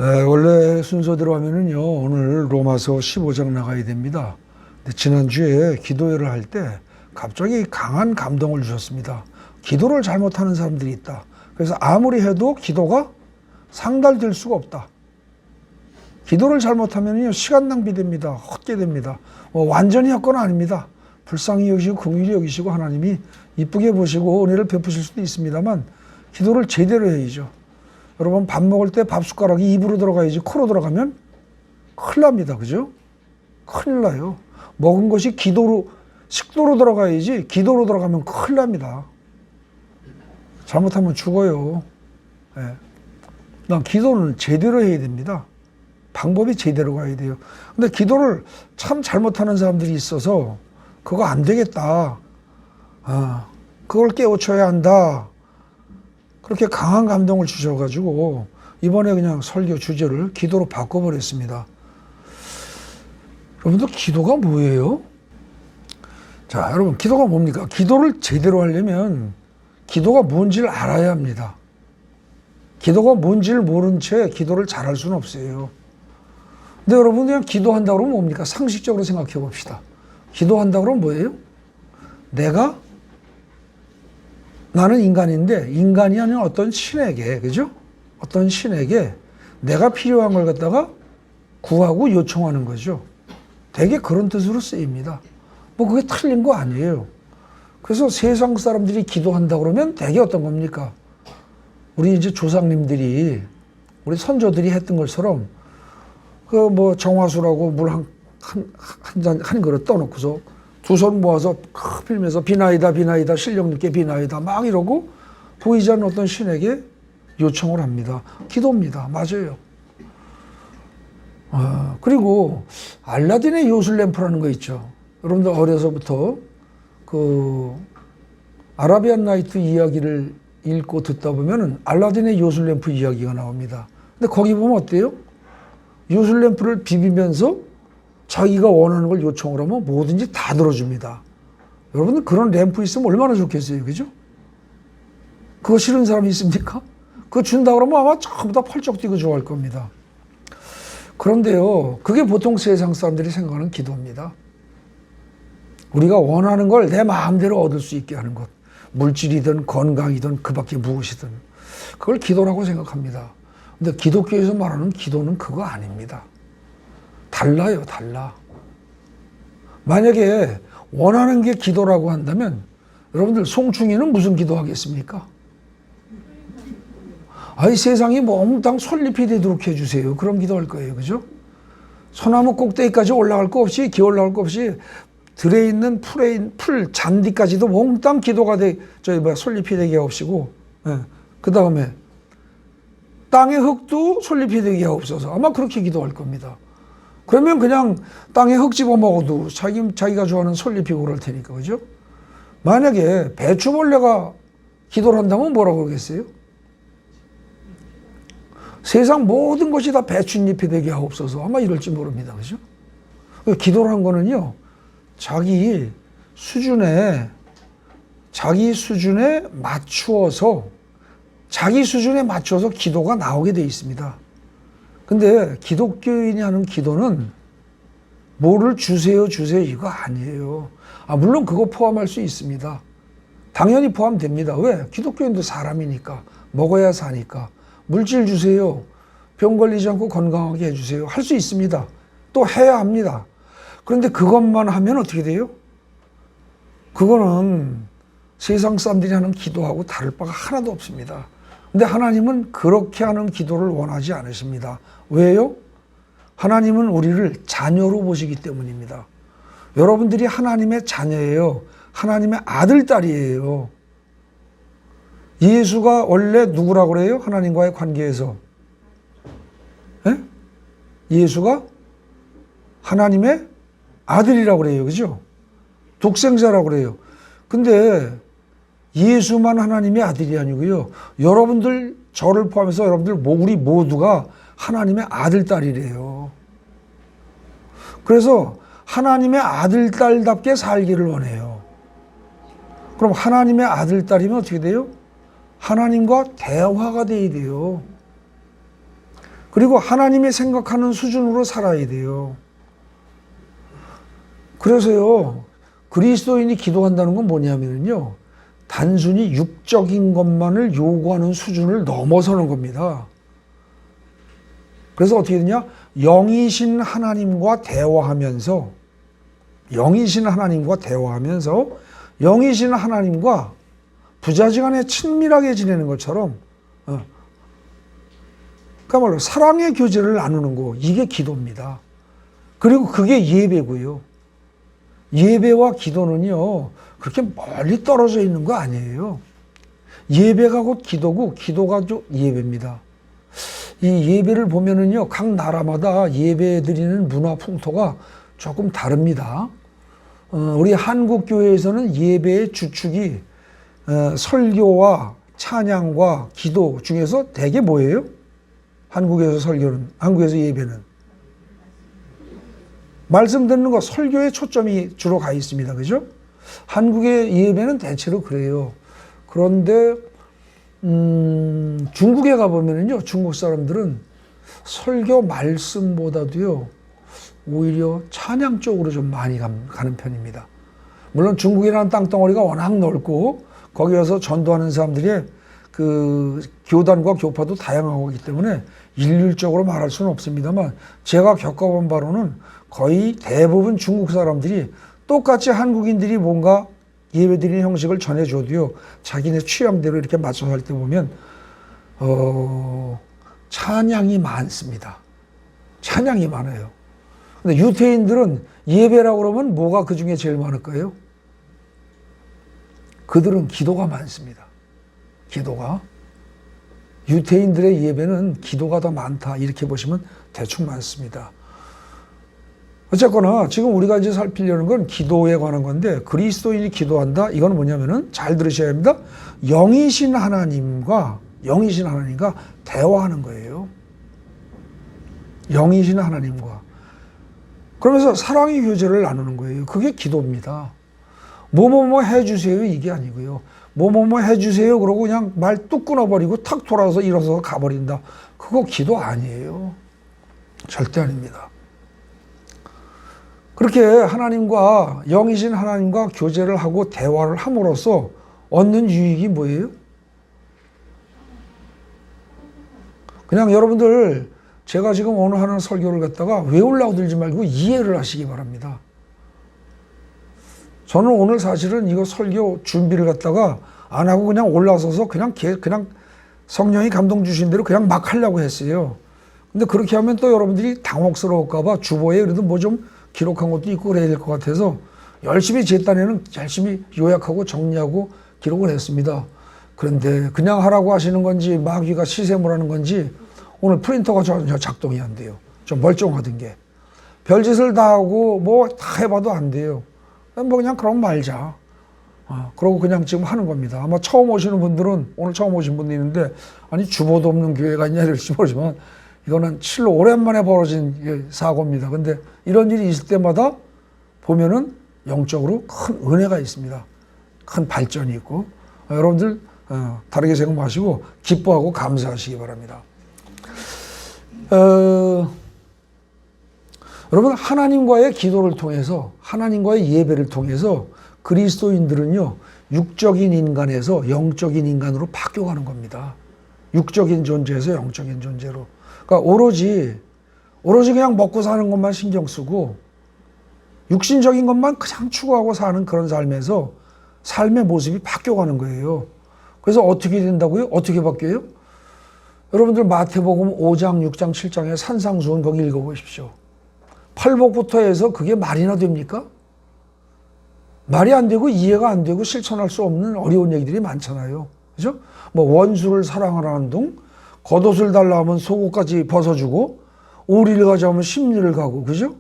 원래 순서대로 하면은요, 오늘 로마서 15장 나가야 됩니다. 근데 지난주에 기도회를 할 때 갑자기 강한 감동을 주셨습니다. 기도를 잘못하는 사람들이 있다. 그래서 아무리 해도 기도가 상달될 수가 없다. 기도를 잘못하면요, 시간 낭비됩니다. 헛게 됩니다. 완전히 헛건 아닙니다. 불쌍히 여기시고 긍휼히 여기시고 하나님이 이쁘게 보시고 은혜를 베푸실 수도 있습니다만 기도를 제대로 해야죠. 여러분, 밥 먹을 때 밥 숟가락이 입으로 들어가야지 코로 들어가면 큰일 납니다. 그죠? 큰일 나요. 먹은 것이 식도로 들어가야지 기도로 들어가면 큰일 납니다. 잘못하면 죽어요. 난 기도는 제대로 해야 됩니다. 방법이 제대로 가야 돼요. 근데 기도를 참 잘못하는 사람들이 있어서 그거 안 되겠다. 그걸 깨우쳐야 한다. 그렇게 강한 감동을 주셔가지고 이번에 그냥 설교 주제를 기도로 바꿔버렸습니다. 여러분들, 기도가 뭐예요? 자, 여러분, 기도가 뭡니까? 기도를 제대로 하려면 기도가 뭔지를 알아야 합니다. 기도가 뭔지를 모른 채 기도를 잘할 수는 없어요. 근데 여러분, 그냥 기도한다고 그러면 뭡니까? 상식적으로 생각해 봅시다. 기도한다고 그러면 뭐예요? 나는 인간인데 인간이 아닌 어떤 신에게, 그죠? 어떤 신에게 내가 필요한 걸 갖다가 구하고 요청하는 거죠. 되게 그런 뜻으로 쓰입니다. 그게 틀린 거 아니에요. 그래서 세상 사람들이 기도한다고 그러면 되게 어떤 겁니까? 우리 이제 조상님들이, 우리 선조들이 했던 것처럼 정화수라고 물 한 그릇 떠놓고서 두 손 모아서 빌면서 비나이다 비나이다 신령님께 비나이다 막 이러고 보이지 않는 어떤 신에게 요청을 합니다. 기도입니다. 맞아요. 그리고 알라딘의 요술램프라는 거 있죠. 여러분들 어려서부터 아라비안 나이트 이야기를 읽고 듣다 보면은 알라딘의 요술램프 이야기가 나옵니다. 근데 거기 보면 어때요? 요술램프를 비비면서 자기가 원하는 걸 요청을 하면 뭐든지 다 들어줍니다. 여러분들, 그런 램프 있으면 얼마나 좋겠어요. 그죠? 그거 싫은 사람이 있습니까? 그거 준다 그러면 아마 전부 다 펄쩍 뛰고 좋아할 겁니다. 그런데요, 그게 보통 세상 사람들이 생각하는 기도입니다. 우리가 원하는 걸 내 마음대로 얻을 수 있게 하는 것. 물질이든 건강이든 그 밖에 무엇이든. 그걸 기도라고 생각합니다. 근데 기독교에서 말하는 기도는 그거 아닙니다. 달라요, 달라. 만약에 원하는 게 기도라고 한다면 여러분들, 송충이는 무슨 기도하겠습니까? 세상이 몽땅 솔잎이 되도록 해주세요. 그럼 기도할 거예요. 그죠? 소나무 꼭대기까지 올라갈 거 없이, 기어 올라갈 거 없이 들에 있는 풀 잔디까지도 몽땅 기도가 솔잎이 되게 하옵시고, 그 다음에 땅의 흙도 솔잎이 되게 하옵소서. 아마 그렇게 기도할 겁니다. 그러면 그냥 땅에 흙 집어 먹어도 자기가 좋아하는 솔잎이 오를 테니까, 그죠? 만약에 배추벌레가 기도를 한다면 뭐라고 그러겠어요? 세상 모든 것이 다 배춧잎이 되게 하옵소서. 아마 이럴지 모릅니다. 그죠? 기도를 한 거는요, 자기 수준에 맞추어서 기도가 나오게 돼 있습니다. 근데 기독교인이 하는 기도는 뭐를 주세요 이거 아니에요. 물론 그거 포함할 수 있습니다. 당연히 포함됩니다. 왜? 기독교인도 사람이니까, 먹어야 사니까. 물질 주세요. 병 걸리지 않고 건강하게 해주세요. 할 수 있습니다. 또 해야 합니다. 그런데 그것만 하면 어떻게 돼요? 그거는 세상 사람들이 하는 기도하고 다를 바가 하나도 없습니다. 근데 하나님은 그렇게 하는 기도를 원하지 않으십니다. 왜요? 하나님은 우리를 자녀로 보시기 때문입니다. 여러분들이 하나님의 자녀예요. 하나님의 아들, 딸이에요. 예수가 원래 누구라고 그래요? 하나님과의 관계에서. 예수가 하나님의 아들이라고 그래요. 그죠? 독생자라고 그래요. 근데 예수만 하나님의 아들이 아니고요. 여러분들, 저를 포함해서 여러분들, 우리 모두가 하나님의 아들, 딸이래요. 그래서 하나님의 아들, 딸답게 살기를 원해요. 그럼 하나님의 아들, 딸이면 어떻게 돼요? 하나님과 대화가 돼야 돼요. 그리고 하나님이 생각하는 수준으로 살아야 돼요. 그래서요, 그리스도인이 기도한다는 건 뭐냐면요, 단순히 육적인 것만을 요구하는 수준을 넘어서는 겁니다. 그래서 어떻게 되냐? 영이신 하나님과 대화하면서 영이신 하나님과 부자지간에 친밀하게 지내는 것처럼, 그러니까 말로 사랑의 교제를 나누는 거, 이게 기도입니다. 그리고 그게 예배고요. 예배와 기도는요, 그렇게 멀리 떨어져 있는 거 아니에요. 예배가 곧 기도고, 기도가 곧 예배입니다. 이 예배를 보면은요, 각 나라마다 예배 드리는 문화 풍토가 조금 다릅니다. 우리 한국 교회에서는 예배의 주축이 설교와 찬양과 기도 중에서 대개 뭐예요? 한국에서 예배는 말씀 듣는 거, 설교에 초점이 주로 가 있습니다. 그죠? 한국의 예배는 대체로 그래요. 그런데 중국에 가보면요, 중국 사람들은 설교 말씀보다도요, 오히려 찬양 쪽으로 좀 많이 가는 편입니다. 물론 중국이라는 땅덩어리가 워낙 넓고 거기 와서 전도하는 사람들의 그 교단과 교파도 다양하고 하기 때문에 일률적으로 말할 수는 없습니다만, 제가 겪어본 바로는 거의 대부분 중국 사람들이 똑같이 한국인들이 뭔가 예배드리는 형식을 전해줘도요, 자기네 취향대로 이렇게 맞춰서 할 때 보면 찬양이 많습니다. 찬양이 많아요. 근데 유태인들은 예배라고 그러면 뭐가 그 중에 제일 많을까요? 그들은 기도가 많습니다. 기도가. 유태인들의 예배는 기도가 더 많다, 이렇게 보시면 대충 많습니다. 어쨌거나 지금 우리가 이제 살피려는 건 기도에 관한 건데, 그리스도인이 기도한다, 이건 뭐냐면은 잘 들으셔야 합니다. 영이신 하나님과 대화하는 거예요. 영이신 하나님과. 그러면서 사랑의 교제를 나누는 거예요. 그게 기도입니다. 뭐뭐뭐 해주세요, 이게 아니고요. 뭐뭐뭐 해주세요 그러고 그냥 말 뚝 끊어버리고 탁 돌아서 일어서서 가버린다, 그거 기도 아니에요. 절대 아닙니다. 그렇게 영이신 하나님과 교제를 하고 대화를 함으로써 얻는 유익이 뭐예요? 그냥 여러분들, 제가 지금 오늘 하는 설교를 갖다가 외우려고 들지 말고 이해를 하시기 바랍니다. 저는 오늘 사실은 이거 설교 준비를 갖다가 안 하고 그냥 올라서서 그냥 성령이 감동 주신 대로 그냥 막 하려고 했어요. 근데 그렇게 하면 또 여러분들이 당혹스러울까봐 주보에 그래도 뭐 좀 기록한 것도 있고 그래야 될 것 같아서 열심히 제 딴에는 열심히 요약하고 정리하고 기록을 했습니다. 그런데 그냥 하라고 하시는 건지 마귀가 시샘을 하는 건지 오늘 프린터가 전혀 작동이 안 돼요. 좀 멀쩡하던 게. 별짓을 다 하고 뭐 다 해봐도 안 돼요. 뭐 그냥 그럼 말자. 그러고 그냥 지금 하는 겁니다. 아마 처음 오시는 분들은, 오늘 처음 오신 분도 있는데, 아니 주보도 없는 교회가 있냐 이럴지 모르지만, 이거는 실로 오랜만에 벌어진 사고입니다. 근데 이런 일이 있을 때마다 보면은 영적으로 큰 은혜가 있습니다. 큰 발전이 있고, 여러분들 다르게 생각하시고 기뻐하고 감사하시기 바랍니다. 여러분, 하나님과의 기도를 통해서, 하나님과의 예배를 통해서 그리스도인들은요, 육적인 인간에서 영적인 인간으로 바뀌어가는 겁니다. 육적인 존재에서 영적인 존재로. 그러니까 오로지 그냥 먹고 사는 것만 신경 쓰고 육신적인 것만 그냥 추구하고 사는 그런 삶에서 삶의 모습이 바뀌어가는 거예요. 그래서 어떻게 된다고요? 어떻게 바뀌어요? 여러분들 마태복음 5장, 6장, 7장의 산상수훈 거기 읽어보십시오. 팔복부터 해서 그게 말이나 됩니까? 말이 안 되고 이해가 안 되고 실천할 수 없는 어려운 얘기들이 많잖아요. 그죠? 뭐 원수를 사랑하라는 둥, 겉옷을 달라 하면 속옷까지 벗어주고, 오리를 가자 하면 십리를 가고, 그죠?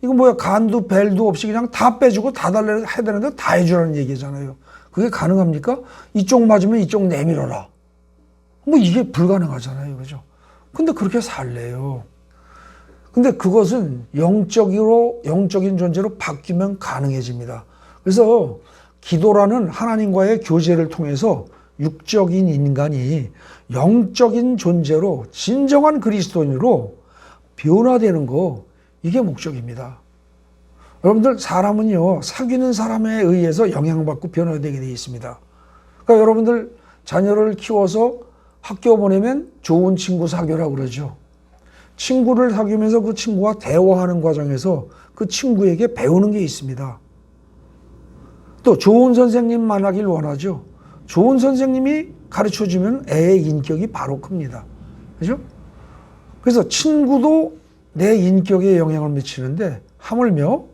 이거 뭐야, 간도 벨도 없이 그냥 다 빼주고 다 달라 해야 되는데 다 해주라는 얘기잖아요. 그게 가능합니까? 이쪽 맞으면 이쪽 내밀어라. 뭐 이게 불가능하잖아요. 그죠? 근데 그렇게 살래요. 근데 그것은 영적인 존재로 바뀌면 가능해집니다. 그래서 기도라는 하나님과의 교제를 통해서 육적인 인간이 영적인 존재로 진정한 그리스도인으로 변화되는 거, 이게 목적입니다. 여러분들, 사람은요, 사귀는 사람에 의해서 영향받고 변화되게 되어 있습니다. 그러니까 여러분들 자녀를 키워서 학교 보내면 좋은 친구 사귀라고 그러죠. 친구를 사귀면서 그 친구와 대화하는 과정에서 그 친구에게 배우는 게 있습니다. 또 좋은 선생님 만나길 원하죠. 좋은 선생님이 가르쳐주면 애의 인격이 바로 큽니다. 그죠? 그래서 친구도 내 인격에 영향을 미치는데, 하물며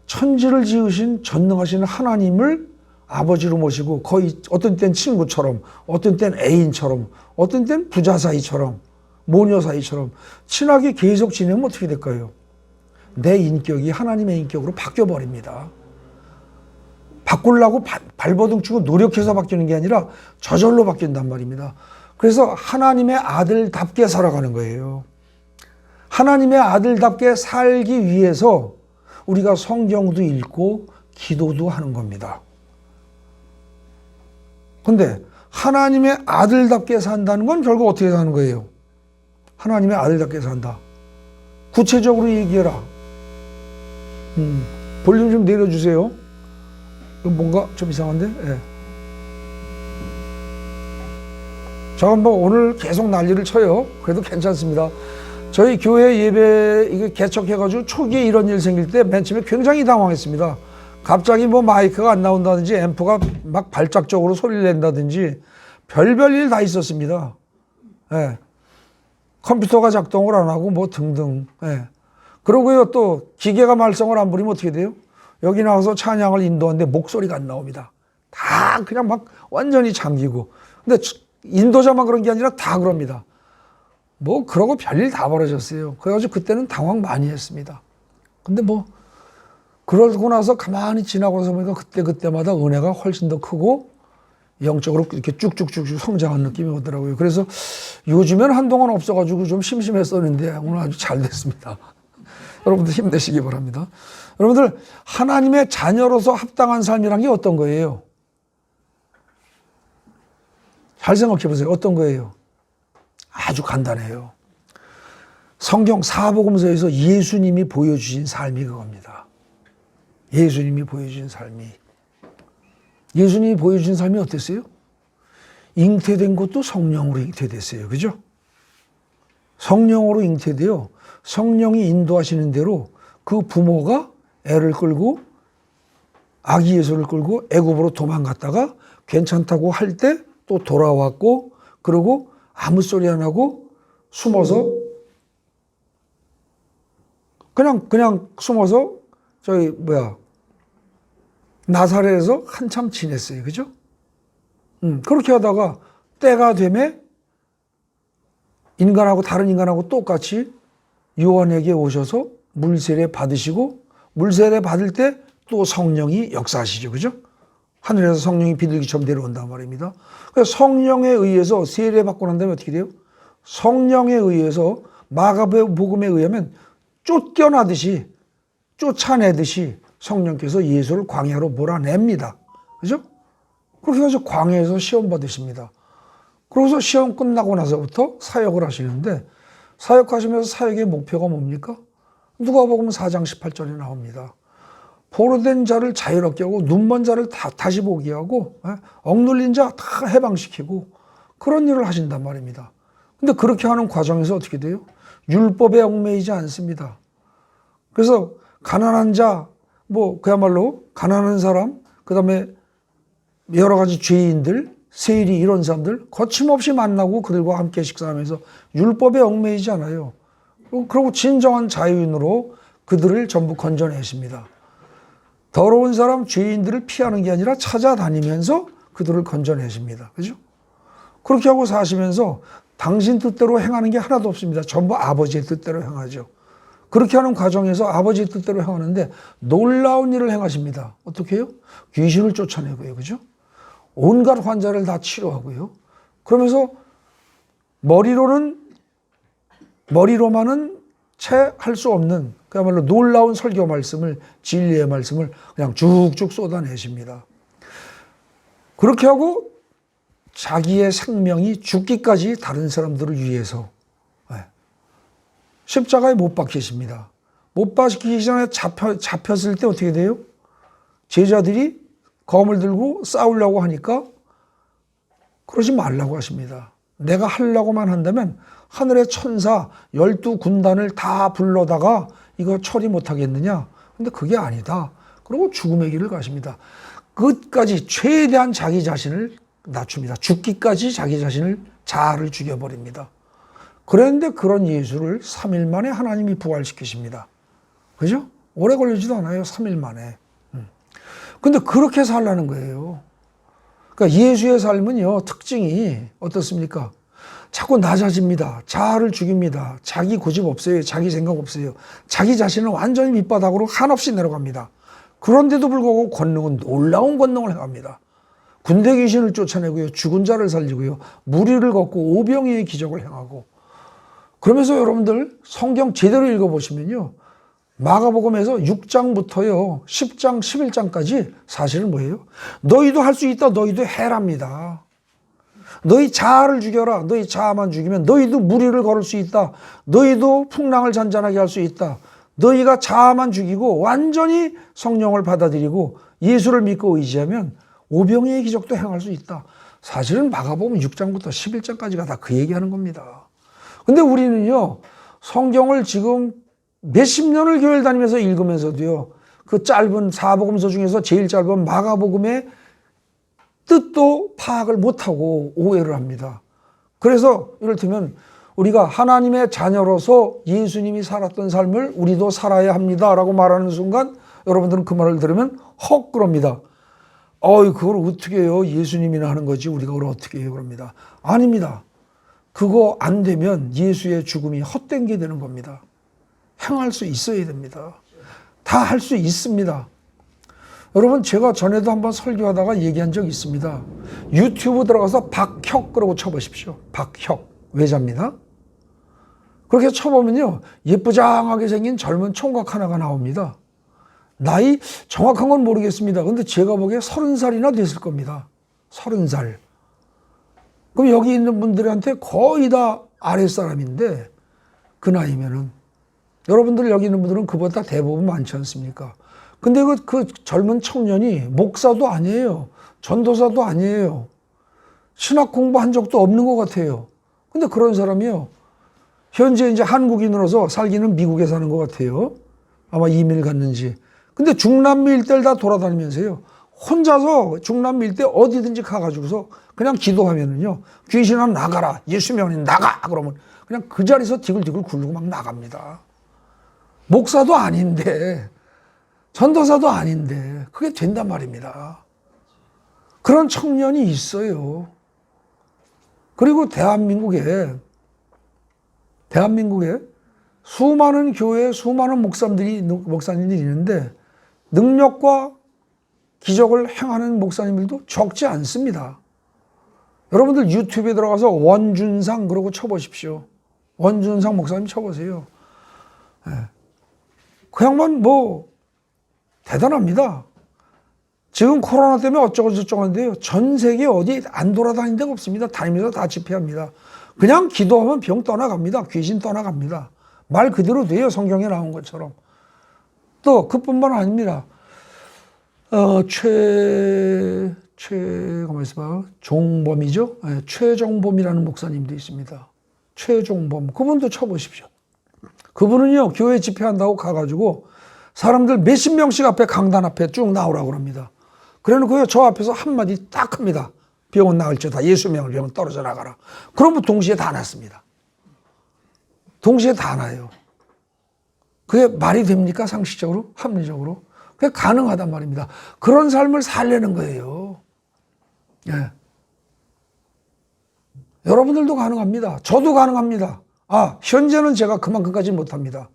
천지를 지으신 전능하신 하나님을 아버지로 모시고 거의 어떤 땐 친구처럼, 어떤 땐 애인처럼, 어떤 땐 부자 사이처럼, 모녀 사이처럼 친하게 계속 지내면 어떻게 될까요? 내 인격이 하나님의 인격으로 바뀌어버립니다. 바꾸려고 발버둥 치고 노력해서 바뀌는 게 아니라 저절로 바뀐단 말입니다. 그래서 하나님의 아들답게 살아가는 거예요. 하나님의 아들답게 살기 위해서 우리가 성경도 읽고 기도도 하는 겁니다. 근데 하나님의 아들답게 산다는 건 결국 어떻게 사는 거예요? 하나님의 아들답게 산다. 구체적으로 얘기해라. 볼륨 좀 내려주세요. 뭔가 좀 이상한데? 예. 잠깐만, 오늘 계속 난리를 쳐요. 그래도 괜찮습니다. 저희 교회 예배 이게 개척해가지고 초기에 이런 일 생길 때 맨 처음에 굉장히 당황했습니다. 갑자기 뭐 마이크가 안 나온다든지 앰프가 막 발작적으로 소리를 낸다든지 별별 일 다 있었습니다. 예. 컴퓨터가 작동을 안 하고 뭐 등등. 예. 그러고요, 또 기계가 말썽을 안 부리면 어떻게 돼요? 여기 나와서 찬양을 인도하는데 목소리가 안 나옵니다. 다 그냥 막 완전히 잠기고. 근데 인도자만 그런 게 아니라 다 그럽니다. 뭐 그러고 별일 다 벌어졌어요. 그래가지고 그때는 당황 많이 했습니다. 근데 뭐 그러고 나서 가만히 지나고 나서 보니까 그때마다 은혜가 훨씬 더 크고 영적으로 이렇게 쭉쭉쭉 성장한 느낌이 오더라고요. 그래서 요즘엔 한동안 없어가지고 좀 심심했었는데 오늘 아주 잘 됐습니다. 여러분들 힘내시기 바랍니다. 여러분들, 하나님의 자녀로서 합당한 삶이란 게 어떤 거예요? 잘 생각해 보세요. 어떤 거예요? 아주 간단해요. 성경 사복음서에서 예수님이 보여주신 삶이 그겁니다. 예수님이 보여주신 삶이. 예수님이 보여주신 삶이 어땠어요? 잉태된 것도 성령으로 잉태됐어요. 그죠? 성령으로 잉태되어 성령이 인도하시는 대로 그 부모가 애를 끌고 아기 예수를 끌고 애굽으로 도망갔다가 괜찮다고 할 때 또 돌아왔고, 그리고 아무 소리 안 하고 숨어서 그냥 숨어서 나사렛에서 한참 지냈어요. 그죠? 그렇게 하다가 때가 되면 다른 인간하고 똑같이 요한에게 오셔서 물세례 받으시고, 물세례 받을 때 또 성령이 역사하시죠. 그죠? 하늘에서 성령이 비둘기처럼 내려온단 말입니다. 그래서 성령에 의해서 세례 받고 난 다음에 어떻게 돼요? 성령에 의해서 마가복음에 의하면 쫓아내듯이 성령께서 예수를 광야로 몰아냅니다. 그죠? 그렇게 해서 광야에서 시험 받으십니다. 그래서 시험 끝나고 나서부터 사역을 하시는데, 사역하시면서 사역의 목표가 뭡니까? 누가복음 4장 18절에 나옵니다. 포로된 자를 자유롭게 하고 눈먼 자를 다시 보게 하고 억눌린 자 다 해방시키고 그런 일을 하신단 말입니다. 근데 그렇게 하는 과정에서 어떻게 돼요? 율법에 얽매이지 않습니다. 그래서 가난한 자, 그야말로 가난한 사람, 그 다음에 여러 가지 죄인들, 세리 이런 사람들 거침없이 만나고 그들과 함께 식사하면서 율법에 얽매이지 않아요. 그리고 진정한 자유인으로 그들을 전부 건져내십니다. 더러운 사람, 죄인들을 피하는 게 아니라 찾아다니면서 그들을 건져내십니다. 그죠? 그렇게 하고 사시면서 당신 뜻대로 행하는 게 하나도 없습니다. 전부 아버지의 뜻대로 행하죠. 그렇게 하는 과정에서 아버지의 뜻대로 행하는데 놀라운 일을 행하십니다. 어떻게 해요? 귀신을 쫓아내고요. 그죠? 온갖 환자를 다 치료하고요. 그러면서 머리로만은 채 할 수 없는 그야말로 놀라운 설교 말씀을, 진리의 말씀을 그냥 쭉쭉 쏟아내십니다. 그렇게 하고 자기의 생명이 죽기까지 다른 사람들을 위해서 십자가에 못 박히십니다. 못 박히기 전에 잡혔을 때 어떻게 돼요? 제자들이 검을 들고 싸우려고 하니까 그러지 말라고 하십니다. 내가 하려고만 한다면 하늘의 천사 12군단을 다 불러다가 이거 처리 못하겠느냐? 근데 그게 아니다. 그리고 죽음의 길을 가십니다. 끝까지 최대한 자기 자신을 낮춥니다. 죽기까지 자기 자신을 자아를 죽여버립니다. 그런데 그런 예수를 3일 만에 하나님이 부활시키십니다. 그죠? 오래 걸리지도 않아요. 3일 만에. 근데 그렇게 살라는 거예요. 그러니까 예수의 삶은요, 특징이 어떻습니까? 자꾸 낮아집니다. 자아를 죽입니다. 자기 고집 없어요. 자기 생각 없어요. 자기 자신은 완전히 밑바닥으로 한없이 내려갑니다. 그런데도 불구하고 권능은 놀라운 권능을 행합니다. 군대 귀신을 쫓아내고요. 죽은 자를 살리고요. 무리를 걷고 오병이의 기적을 행하고. 그러면서 여러분들 성경 제대로 읽어보시면요. 마가복음에서 6장부터요. 10장, 11장까지 사실은 뭐예요? 너희도 할 수 있다. 너희도 해랍니다. 너희 자아를 죽여라. 너희 자아만 죽이면 너희도 무리를 걸을 수 있다. 너희도 풍랑을 잔잔하게 할 수 있다. 너희가 자아만 죽이고 완전히 성령을 받아들이고 예수를 믿고 의지하면 오병이의 기적도 행할 수 있다. 사실은 마가복음 6장부터 11장까지가 다 그 얘기하는 겁니다. 근데 우리는요, 성경을 지금 몇십 년을 교회를 다니면서 읽으면서도요, 그 짧은 사복음서 중에서 제일 짧은 마가복음의 뜻도 파악을 못하고 오해를 합니다. 그래서 이를테면 우리가 하나님의 자녀로서 예수님이 살았던 삶을 우리도 살아야 합니다라고 말하는 순간 여러분들은 그 말을 들으면 헉 그럽니다. 그걸 어떻게 해요? 예수님이나 하는 거지 우리가 그걸 어떻게 해요? 그럽니다. 아닙니다. 그거 안 되면 예수의 죽음이 헛된 게 되는 겁니다. 행할 수 있어야 됩니다. 다 할 수 있습니다. 여러분 제가 전에도 한번 설교하다가 얘기한 적이 있습니다. 유튜브 들어가서 박혁 그러고 쳐보십시오. 박혁 외자입니다. 그렇게 쳐보면요. 예쁘장하게 생긴 젊은 총각 하나가 나옵니다. 나이 정확한 건 모르겠습니다. 근데 제가 보기에 30살이나 됐을 겁니다. 30살. 그럼 여기 있는 분들한테 거의 다 아랫사람인데 그 나이면은 여러분들 여기 있는 분들은 그보다 대부분 많지 않습니까? 근데 그 젊은 청년이 목사도 아니에요. 전도사도 아니에요. 신학 공부한 적도 없는 것 같아요. 근데 그런 사람이요. 현재 이제 한국인으로서 살기는 미국에 사는 것 같아요. 아마 이민을 갔는지. 근데 중남미 일대를 다 돌아다니면서요. 혼자서 중남미 일대 어디든지 가가지고서 그냥 기도하면은요. 귀신아 나가라. 예수명이 나가. 그러면 그냥 그 자리에서 디글디글 굴르고 막 나갑니다. 목사도 아닌데 전도사도 아닌데 그게 된단 말입니다. 그런 청년이 있어요. 그리고 대한민국에 수많은 교회에 수많은 목사님들이 있는데 능력과 기적을 행하는 목사님들도 적지 않습니다. 여러분들 유튜브에 들어가서 원준상 그러고 쳐보십시오. 원준상 목사님 쳐보세요. 그 양반 대단합니다. 지금 코로나 때문에 어쩌고 저쩌고 하는데요. 전 세계 어디 안 돌아다니는 데가 없습니다. 다니면서 다 집회합니다. 그냥 기도하면 병 떠나갑니다. 귀신 떠나갑니다. 말 그대로 돼요. 성경에 나온 것처럼. 또 그뿐만 아닙니다. 종범이죠. 최종범이라는 목사님도 있습니다. 최종범. 그분도 쳐보십시오. 그분은요, 교회 집회한다고 가가지고 사람들 몇십 명씩 앞에 강단 앞에 쭉 나오라고 합니다. 그래 놓고요, 저 앞에서 한마디 딱 합니다. 병은 나을지어다. 예수 명을 병은 떨어져 나가라. 그러면 동시에 다 났습니다. 동시에 다 나요. 그게 말이 됩니까? 상식적으로? 합리적으로? 그게 가능하단 말입니다. 그런 삶을 살려는 거예요. 예. 여러분들도 가능합니다. 저도 가능합니다. 현재는 제가 그만큼까지 못합니다.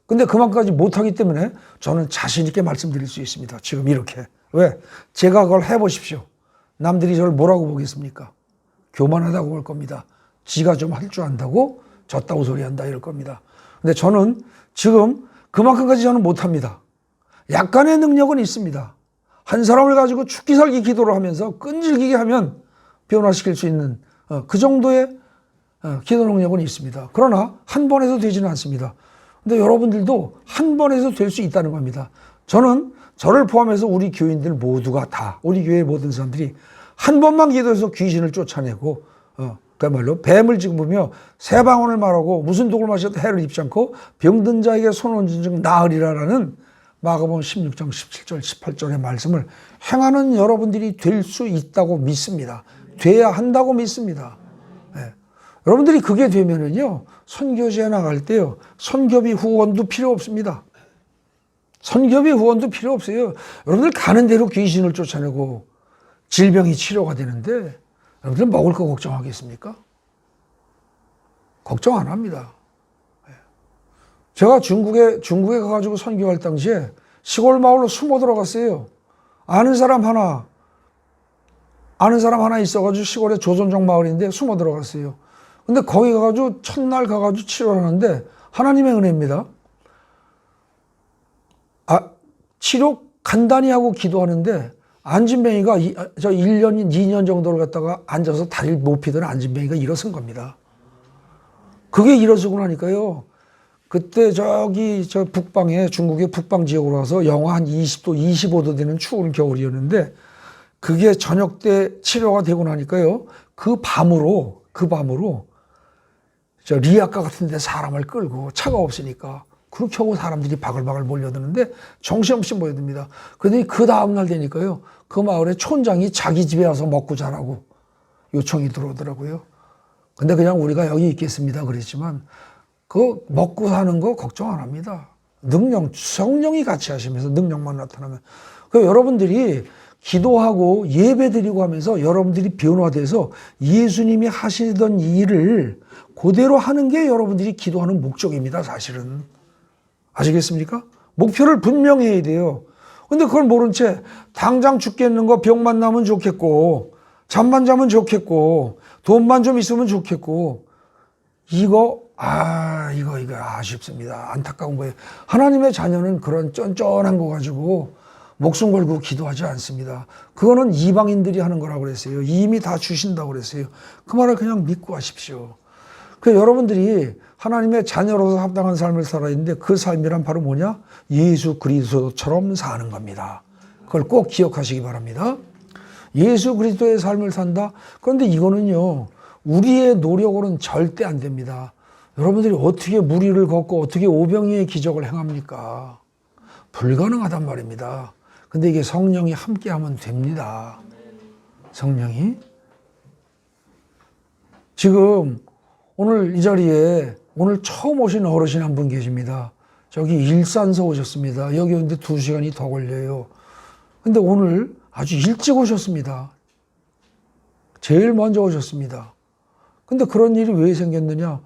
근데 그만큼까지 못하기 때문에 저는 자신 있게 말씀드릴 수 있습니다. 지금 이렇게. 왜? 제가 그걸 해보십시오. 남들이 저를 뭐라고 보겠습니까? 교만하다고 볼 겁니다. 지가 좀 할 줄 안다고 졌다고 소리한다 이럴 겁니다. 근데 저는 지금 그만큼까지 저는 못합니다. 약간의 능력은 있습니다. 한 사람을 가지고 죽기 살기 기도를 하면서 끈질기게 하면 변화시킬 수 있는 그 정도의 기도 능력은 있습니다. 그러나 한 번에도 되지는 않습니다. 근데 여러분들도 한 번에도 될 수 있다는 겁니다. 저는 저를 포함해서 우리 교인들 모두가 다, 우리 교회 모든 사람들이 한 번만 기도해서 귀신을 쫓아내고 그야말로 뱀을 집으며 새 방언을 말하고 무슨 독을 마셔도 해를 입지 않고 병든 자에게 손 얹은 즉 나으리라라는 마가복음 16장 17절 18절의 말씀을 행하는 여러분들이 될 수 있다고 믿습니다. 돼야 한다고 믿습니다. 네. 여러분들이 그게 되면은요, 선교지에 나갈 때요, 선교비 후원도 필요 없습니다. 선교비 후원도 필요 없어요. 여러분들 가는 대로 귀신을 쫓아내고 질병이 치료가 되는데 여러분들 먹을 거 걱정하겠습니까? 걱정 안 합니다. 제가 중국에 가가지고 선교할 당시에 시골 마을로 숨어 들어갔어요. 아는 사람 하나 있어가지고 시골에 조선족 마을인데 숨어 들어갔어요. 근데 거기 가가지고 첫날 가가지고 치료를 하는데 하나님의 은혜입니다. 치료 간단히 하고 기도하는데 안진뱅이가 저 1년, 2년 정도를 갖다가 앉아서 다리를 못 피던 안진뱅이가 일어선 겁니다. 그게 일어서고 나니까요. 그때 저 북방에, 중국의 북방 지역으로 와서 영하 한 20도, 25도 되는 추운 겨울이었는데 그게 저녁 때 치료가 되고 나니까요. 그 밤으로 저 리아카 같은 데 사람을 끌고 차가 없으니까 그렇게 하고 사람들이 바글바글 몰려드는데 정신없이 모여듭니다. 그러더니 그 다음날 되니까요. 그 마을의 촌장이 자기 집에 와서 먹고 자라고 요청이 들어오더라고요. 근데 그냥 우리가 여기 있겠습니다 그랬지만 그 먹고 사는 거 걱정 안 합니다. 성령이 같이 하시면서 능력만 나타나면. 여러분들이 기도하고 예배드리고 하면서 여러분들이 변화돼서 예수님이 하시던 일을 그대로 하는 게 여러분들이 기도하는 목적입니다, 사실은. 아시겠습니까? 목표를 분명히 해야 돼요. 근데 그걸 모른 채 당장 죽겠는 거 병만 나면 좋겠고 잠만 자면 좋겠고 돈만 좀 있으면 좋겠고 이거 아쉽습니다. 안타까운 거예요. 하나님의 자녀는 그런 쫀쫀한 거 가지고 목숨 걸고 기도하지 않습니다. 그거는 이방인들이 하는 거라고 그랬어요. 이미 다 주신다고 그랬어요. 그 말을 그냥 믿고 하십시오. 여러분들이 하나님의 자녀로서 합당한 삶을 살아야 되는데 그 삶이란 바로 뭐냐? 예수 그리스도처럼 사는 겁니다. 그걸 꼭 기억하시기 바랍니다. 예수 그리스도의 삶을 산다? 그런데 이거는요, 우리의 노력으로는 절대 안 됩니다. 여러분들이 어떻게 무리를 걷고 어떻게 오병이의 기적을 행합니까? 불가능하단 말입니다. 근데 이게 성령이 함께하면 됩니다. 성령이. 지금 오늘 이 자리에 오늘 처음 오신 어르신 한 분 계십니다. 저기 일산서 오셨습니다. 여기 오는데 2시간이 더 걸려요. 근데 오늘 아주 일찍 오셨습니다. 제일 먼저 오셨습니다. 근데 그런 일이 왜 생겼느냐?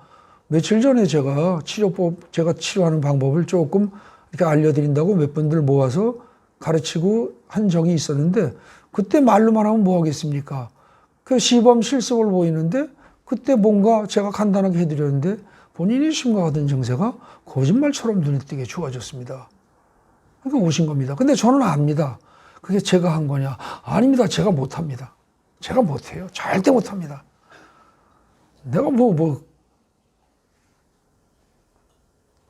며칠 전에 제가 치료하는 방법을 조금 이렇게 알려드린다고 몇 분들 모아서 가르치고 한 적이 있었는데 그때 말로만 하면 뭐 하겠습니까? 그 시범 실습을 보이는데 그때 뭔가 제가 간단하게 해드렸는데 본인이 심각하던 증세가 거짓말처럼 눈에 띄게 좋아졌습니다. 그러니까 오신 겁니다. 근데 저는 압니다. 그게 제가 한 거냐? 아닙니다. 제가 못합니다. 제가 못해요. 절대 못합니다. 내가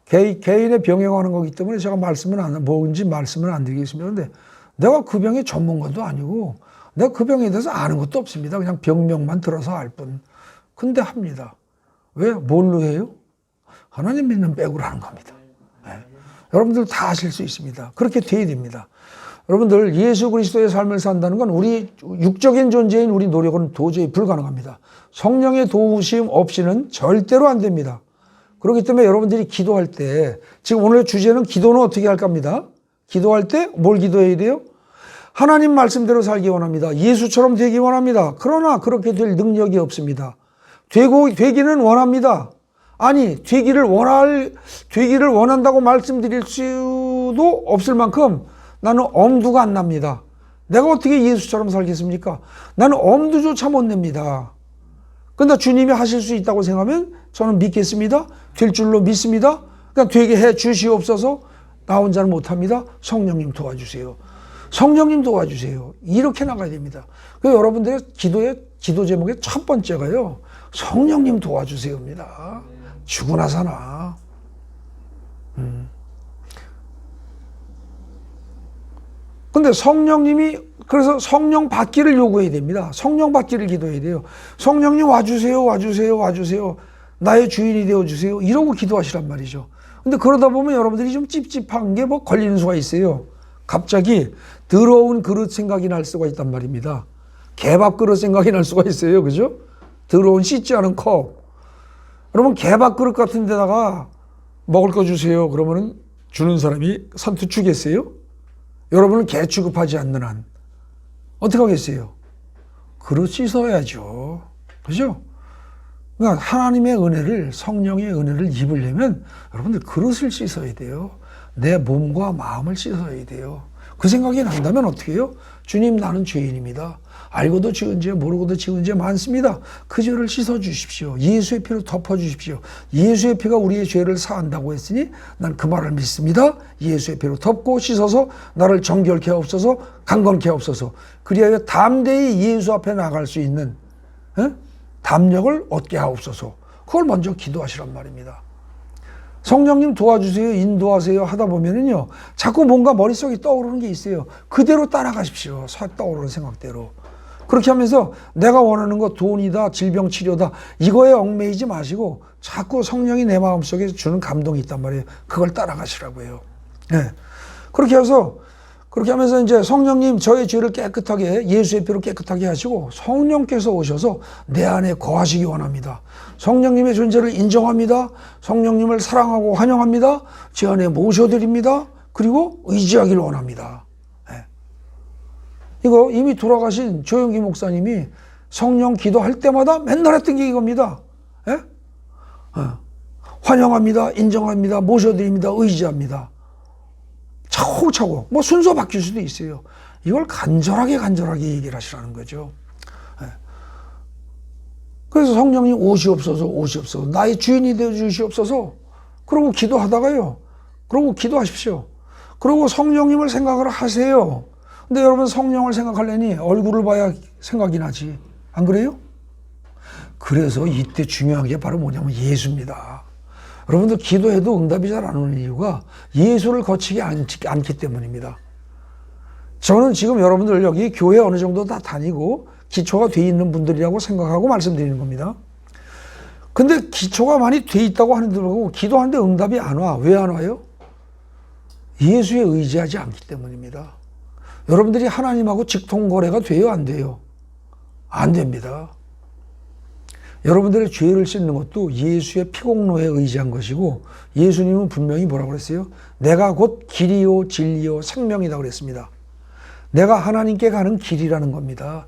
개인의 병에 관한 거기 때문에 제가 말씀을 안 드리겠습니다. 근데 내가 그 병의 전문가도 아니고 내가 그 병에 대해서 아는 것도 없습니다. 그냥 병명만 들어서 알 뿐. 근데 합니다. 왜? 뭘로 해요? 하나님 믿는 백으로 하는 겁니다. 네. 여러분들 다 하실 수 있습니다. 그렇게 돼야 됩니다. 여러분들 예수 그리스도의 삶을 산다는 건 우리 육적인 존재인 우리 노력은 도저히 불가능합니다. 성령의 도우심 없이는 절대로 안 됩니다. 그렇기 때문에 여러분들이 기도할 때 지금 오늘 주제는 기도는 어떻게 할까 합니다. 기도할 때 뭘 기도해야 돼요? 하나님 말씀대로 살기 원합니다. 예수처럼 되기 원합니다. 그러나 그렇게 될 능력이 없습니다. 되기는 원합니다. 아니, 되기를 원한다고 말씀드릴 수도 없을 만큼 나는 엄두가 안 납니다. 내가 어떻게 예수처럼 살겠습니까? 나는 엄두조차 못 냅니다. 근데 주님이 하실 수 있다고 생각하면 저는 믿겠습니다. 될 줄로 믿습니다. 그러니까 되게 해 주시옵소서. 나 혼자는 못합니다. 성령님 도와주세요. 성령님 도와주세요. 이렇게 나가야 됩니다. 여러분들의 기도의 기도 제목의 첫 번째가요. 성령님 도와주세요입니다. 죽으나 사나. 근데 성령님이 그래서 성령 받기를 요구해야 됩니다. 성령 받기를 기도해야 돼요. 성령님 와주세요, 와주세요, 와주세요. 나의 주인이 되어주세요. 이러고 기도하시란 말이죠. 근데 그러다 보면 여러분들이 좀 찝찝한 게 뭐 걸리는 수가 있어요. 갑자기 더러운 그릇 생각이 날 수가 있단 말입니다. 개밥 그릇 생각이 날 수가 있어요. 그죠? 더러운 씻지 않은 컵. 여러분 개밥 그릇 같은 데다가 먹을 거 주세요. 그러면은 주는 사람이 선뜻 주겠어요? 여러분은 개 취급하지 않는 한 어떻게 하겠어요? 그릇 씻어야죠. 그죠? 그러니까 하나님의 은혜를, 성령의 은혜를 입으려면 여러분들 그릇을 씻어야 돼요. 내 몸과 마음을 씻어야 돼요. 그 생각이 난다면 어떻게 해요? 주님, 나는 죄인입니다. 알고도 지은 죄, 모르고도 지은 죄 많습니다. 그 죄를 씻어 주십시오. 예수의 피로 덮어 주십시오. 예수의 피가 우리의 죄를 사한다고 했으니 난 그 말을 믿습니다. 예수의 피로 덮고 씻어서 나를 정결케 하옵소서, 강건케 하옵소서. 그리하여 담대히 예수 앞에 나갈 수 있는 담력을 얻게 하옵소서. 그걸 먼저 기도하시란 말입니다. 성령님 도와주세요, 인도하세요 하다 보면은요, 자꾸 뭔가 머릿속에 떠오르는 게 있어요. 그대로 따라가십시오. 떠오르는 생각대로. 그렇게 하면서 내가 원하는 거 돈이다, 질병 치료다, 이거에 얽매이지 마시고 자꾸 성령이 내 마음속에 주는 감동이 있단 말이에요. 그걸 따라가시라고 해요. 네. 그렇게 하면서 이제 성령님 저의 죄를 깨끗하게, 예수의 피로 깨끗하게 하시고 성령께서 오셔서 내 안에 거하시기 원합니다. 성령님의 존재를 인정합니다. 성령님을 사랑하고 환영합니다. 제 안에 모셔드립니다. 그리고 의지하기를 원합니다. 네. 이거 이미 돌아가신 조영기 목사님이 성령 기도할 때마다 맨날 했던 게 이겁니다. 네? 환영합니다. 인정합니다. 모셔드립니다. 의지합니다. 차곡차곡, 뭐 순서 바뀔 수도 있어요. 이걸 간절하게 얘기를 하시라는 거죠. 그래서 성령님 오시옵소서, 오시옵소서. 나의 주인이 되어 주시옵소서. 그러고 기도하다가요. 그러고 기도하십시오. 그러고 성령님을 생각을 하세요. 근데 여러분 성령을 생각하려니 얼굴을 봐야 생각이 나지. 안 그래요? 그래서 이때 중요한 게 바로 뭐냐면 예수입니다. 여러분들 기도해도 응답이 잘 안 오는 이유가 예수를 거치지 않기 때문입니다. 저는 지금 여러분들 여기 교회 어느 정도 다 다니고 기초가 돼 있는 분들이라고 생각하고 말씀드리는 겁니다. 근데 기초가 많이 돼 있다고 하는데 불구하고 기도하는데 응답이 안 와. 왜 안 와요? 예수에 의지하지 않기 때문입니다. 여러분들이 하나님하고 직통거래가 돼요? 안 돼요? 안 됩니다. 여러분들의 죄를 씻는 것도 예수의 피공로에 의지한 것이고 예수님은 분명히 뭐라고 그랬어요? 내가 곧 길이요 진리요 생명이다 그랬습니다. 내가 하나님께 가는 길이라는 겁니다.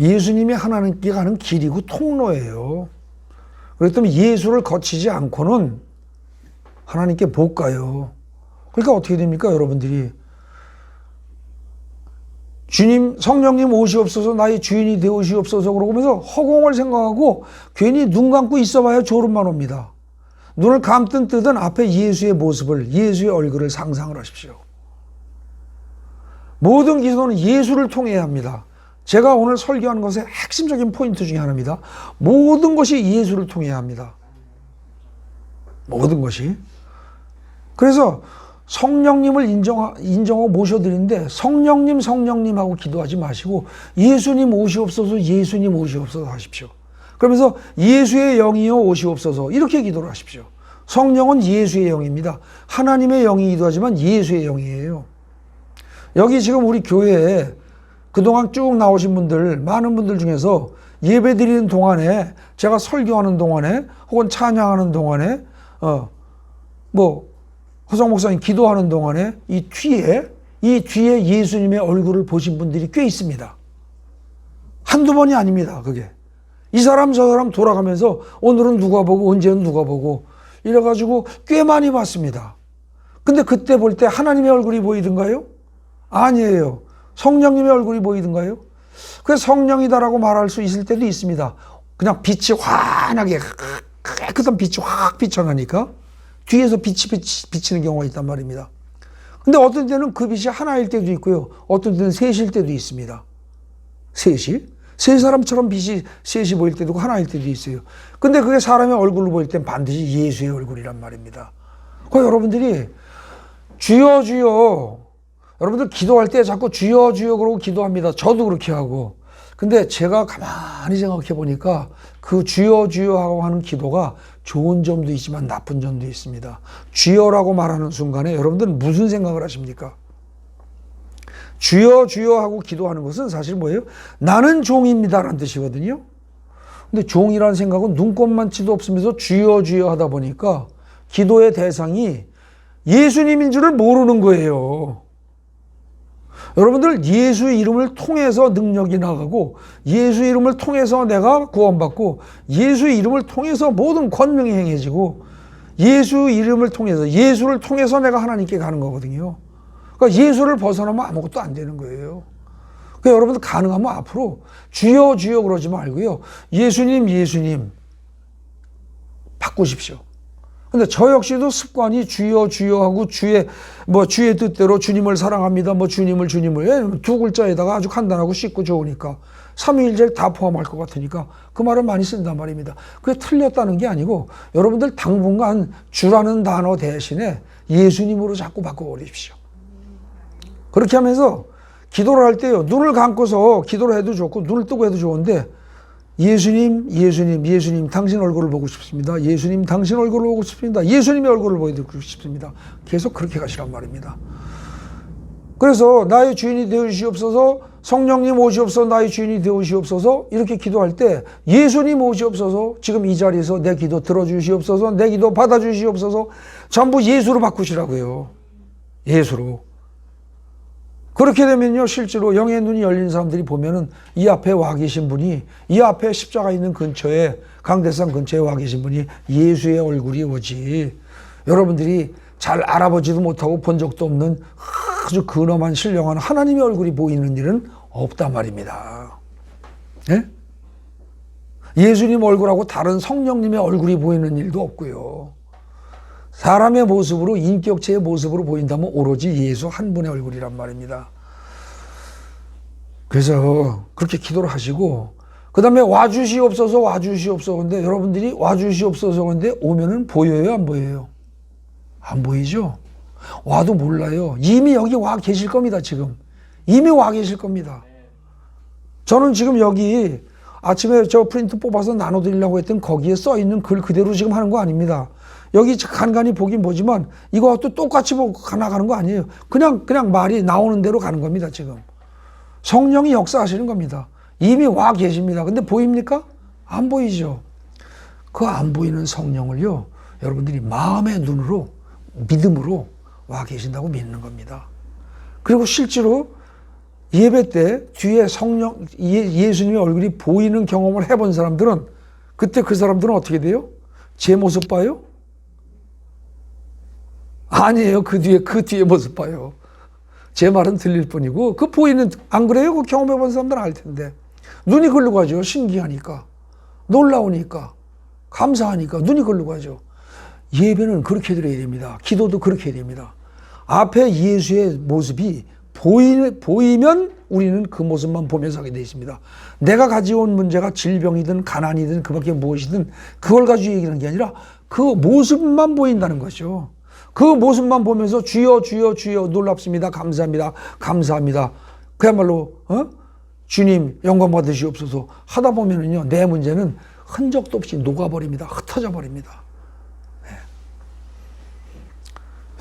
예수님이 하나님께 가는 길이고 통로예요. 그렇다면 예수를 거치지 않고는 하나님께 못 가요. 그러니까 어떻게 됩니까 여러분들이? 주님, 성령님 오시옵소서, 나의 주인이 되오시옵소서 그러면서 허공을 생각하고 괜히 눈 감고 있어봐야 졸음만 옵니다. 눈을 감든 뜨든 앞에 예수의 모습을, 예수의 얼굴을 상상을 하십시오. 모든 기도는 예수를 통해야 합니다. 제가 오늘 설교하는 것의 핵심적인 포인트 중에 하나입니다. 모든 것이 예수를 통해야 합니다. 모든 것이. 그래서 성령님을 인정하고 모셔드리는데 성령님 하고 기도하지 마시고 예수님 오시옵소서, 예수님 오시옵소서 하십시오. 그러면서 예수의 영이요 오시옵소서 이렇게 기도를 하십시오. 성령은 예수의 영입니다. 하나님의 영이 기도하지만 예수의 영이에요. 여기 지금 우리 교회에 그동안 쭉 나오신 분들, 많은 분들 중에서 예배 드리는 동안에, 제가 설교하는 동안에, 혹은 찬양하는 동안에, 허성 목사님 기도하는 동안에 이 뒤에 예수님의 얼굴을 보신 분들이 꽤 있습니다. 한두 번이 아닙니다, 그게. 이 사람 저 사람 돌아가면서 오늘은 누가 보고 언제는 누가 보고 이래가지고 꽤 많이 봤습니다. 근데 그때 볼 때 하나님의 얼굴이 보이던가요? 아니에요. 성령님의 얼굴이 보이던가요? 그래서 성령이다라고 말할 수 있을 때도 있습니다. 그냥 빛이 환하게 깨끗한 빛이 확 비쳐나니까 뒤에서 빛이 비치는 경우가 있단 말입니다. 근데 어떤 때는 그 빛이 하나일 때도 있고요. 어떤 때는 셋일 때도 있습니다. 셋이? 세 사람처럼 빛이 셋이 보일 때도 있고 하나일 때도 있어요. 근데 그게 사람의 얼굴로 보일 땐 반드시 예수의 얼굴이란 말입니다. 그 여러분들이 주여 주여, 여러분들 기도할 때 자꾸 주여 주여 그러고 기도합니다. 저도 그렇게 하고. 근데 제가 가만히 생각해 보니까 그 주여 주여 하고 하는 기도가 좋은 점도 있지만 나쁜 점도 있습니다. 주여라고 말하는 순간에 여러분들은 무슨 생각을 하십니까? 주여 주여 하고 기도하는 것은 사실 뭐예요? 나는 종입니다라는 뜻이거든요. 근데 종이라는 생각은 눈꼽만치도 없으면서 주여 주여 하다 보니까 기도의 대상이 예수님인 줄을 모르는 거예요. 여러분들 예수 이름을 통해서 능력이 나가고 예수 이름을 통해서 내가 구원받고 예수 이름을 통해서 모든 권능이 행해지고 예수 이름을 통해서 예수를 통해서 내가 하나님께 가는 거거든요. 그러니까 예수를 벗어나면 아무것도 안 되는 거예요. 그러니까 여러분들 가능하면 앞으로 주여 주여 그러지 말고요. 예수님 예수님 바꾸십시오. 근데 저 역시도 습관이 주여 주여 하고 주의 뜻대로 주님을 사랑합니다. 주님을 두 글자에다가 아주 간단하고 쉽고 좋으니까 삼위일체를 다 포함할 것 같으니까 그 말을 많이 쓴단 말입니다. 그게 틀렸다는 게 아니고 여러분들 당분간 주라는 단어 대신에 예수님으로 자꾸 바꿔버리십시오. 그렇게 하면서 기도를 할 때요. 눈을 감고서 기도를 해도 좋고 눈을 뜨고 해도 좋은데 예수님, 예수님, 예수님, 당신 얼굴을 보고 싶습니다. 예수님, 당신 얼굴을 보고 싶습니다. 예수님의 얼굴을 보고 싶습니다. 계속 그렇게 가시란 말입니다. 그래서 나의 주인이 되어주시옵소서, 성령님 오시옵소서, 나의 주인이 되어주시옵소서 이렇게 기도할 때 예수님 오시옵소서, 지금 이 자리에서 내 기도 들어주시옵소서, 내 기도 받아주시옵소서 전부 예수로 바꾸시라고요. 예수로. 그렇게 되면요, 실제로 영의 눈이 열린 사람들이 보면은 이 앞에 와 계신 분이, 이 앞에 십자가 있는 근처에, 강대상 근처에 와 계신 분이 예수의 얼굴이 오지. 여러분들이 잘 알아보지도 못하고 본 적도 없는 아주 근엄한 신령한 하나님의 얼굴이 보이는 일은 없단 말입니다. 예? 예수님 얼굴하고 다른 성령님의 얼굴이 보이는 일도 없고요. 사람의 모습으로, 인격체의 모습으로 보인다면 오로지 예수 한 분의 얼굴이란 말입니다. 그래서 그렇게 기도를 하시고, 그 다음에 와주시옵소서, 와주시옵소서. 근데 여러분들이 와주시옵소서. 근데 오면은 보여요, 안 보여요? 안 보이죠? 와도 몰라요. 이미 여기 와 계실 겁니다, 지금. 이미 와 계실 겁니다. 저는 지금 여기 아침에 저 프린트 뽑아서 나눠드리려고 했던 거기에 써 있는 글 그대로 지금 하는 거 아닙니다. 여기 간간히 보긴 보지만 이거와 또 똑같이 나가는 거 아니에요. 그냥 말이 나오는 대로 가는 겁니다, 지금. 성령이 역사하시는 겁니다. 이미 와 계십니다. 근데 보입니까? 안 보이죠. 그 안 보이는 성령을요, 여러분들이 마음의 눈으로, 믿음으로 와 계신다고 믿는 겁니다. 그리고 실제로 예배 때 뒤에 성령, 예수님의 얼굴이 보이는 경험을 해본 사람들은 그때 그 사람들은 어떻게 돼요? 제 모습 봐요? 아니에요. 그 뒤에 모습 봐요. 제 말은 들릴 뿐이고, 그 보이는, 안 그래요? 그 경험해본 사람들은 알 텐데. 눈이 글로 가죠. 신기하니까. 놀라우니까. 감사하니까. 눈이 글로 가죠. 예배는 그렇게 드려야 됩니다. 기도도 그렇게 해야 됩니다. 앞에 예수의 모습이 보이면 우리는 그 모습만 보면서 하게 되어 있습니다. 내가 가져온 문제가 질병이든 가난이든 그 밖에 무엇이든 그걸 가지고 얘기하는 게 아니라 그 모습만 보인다는 거죠. 그 모습만 보면서 주여 주여 주여 놀랍습니다. 감사합니다. 감사합니다. 그야말로 주님 영광 받으시옵소서 하다 보면은요, 내 문제는 흔적도 없이 녹아버립니다. 흩어져 버립니다. 네.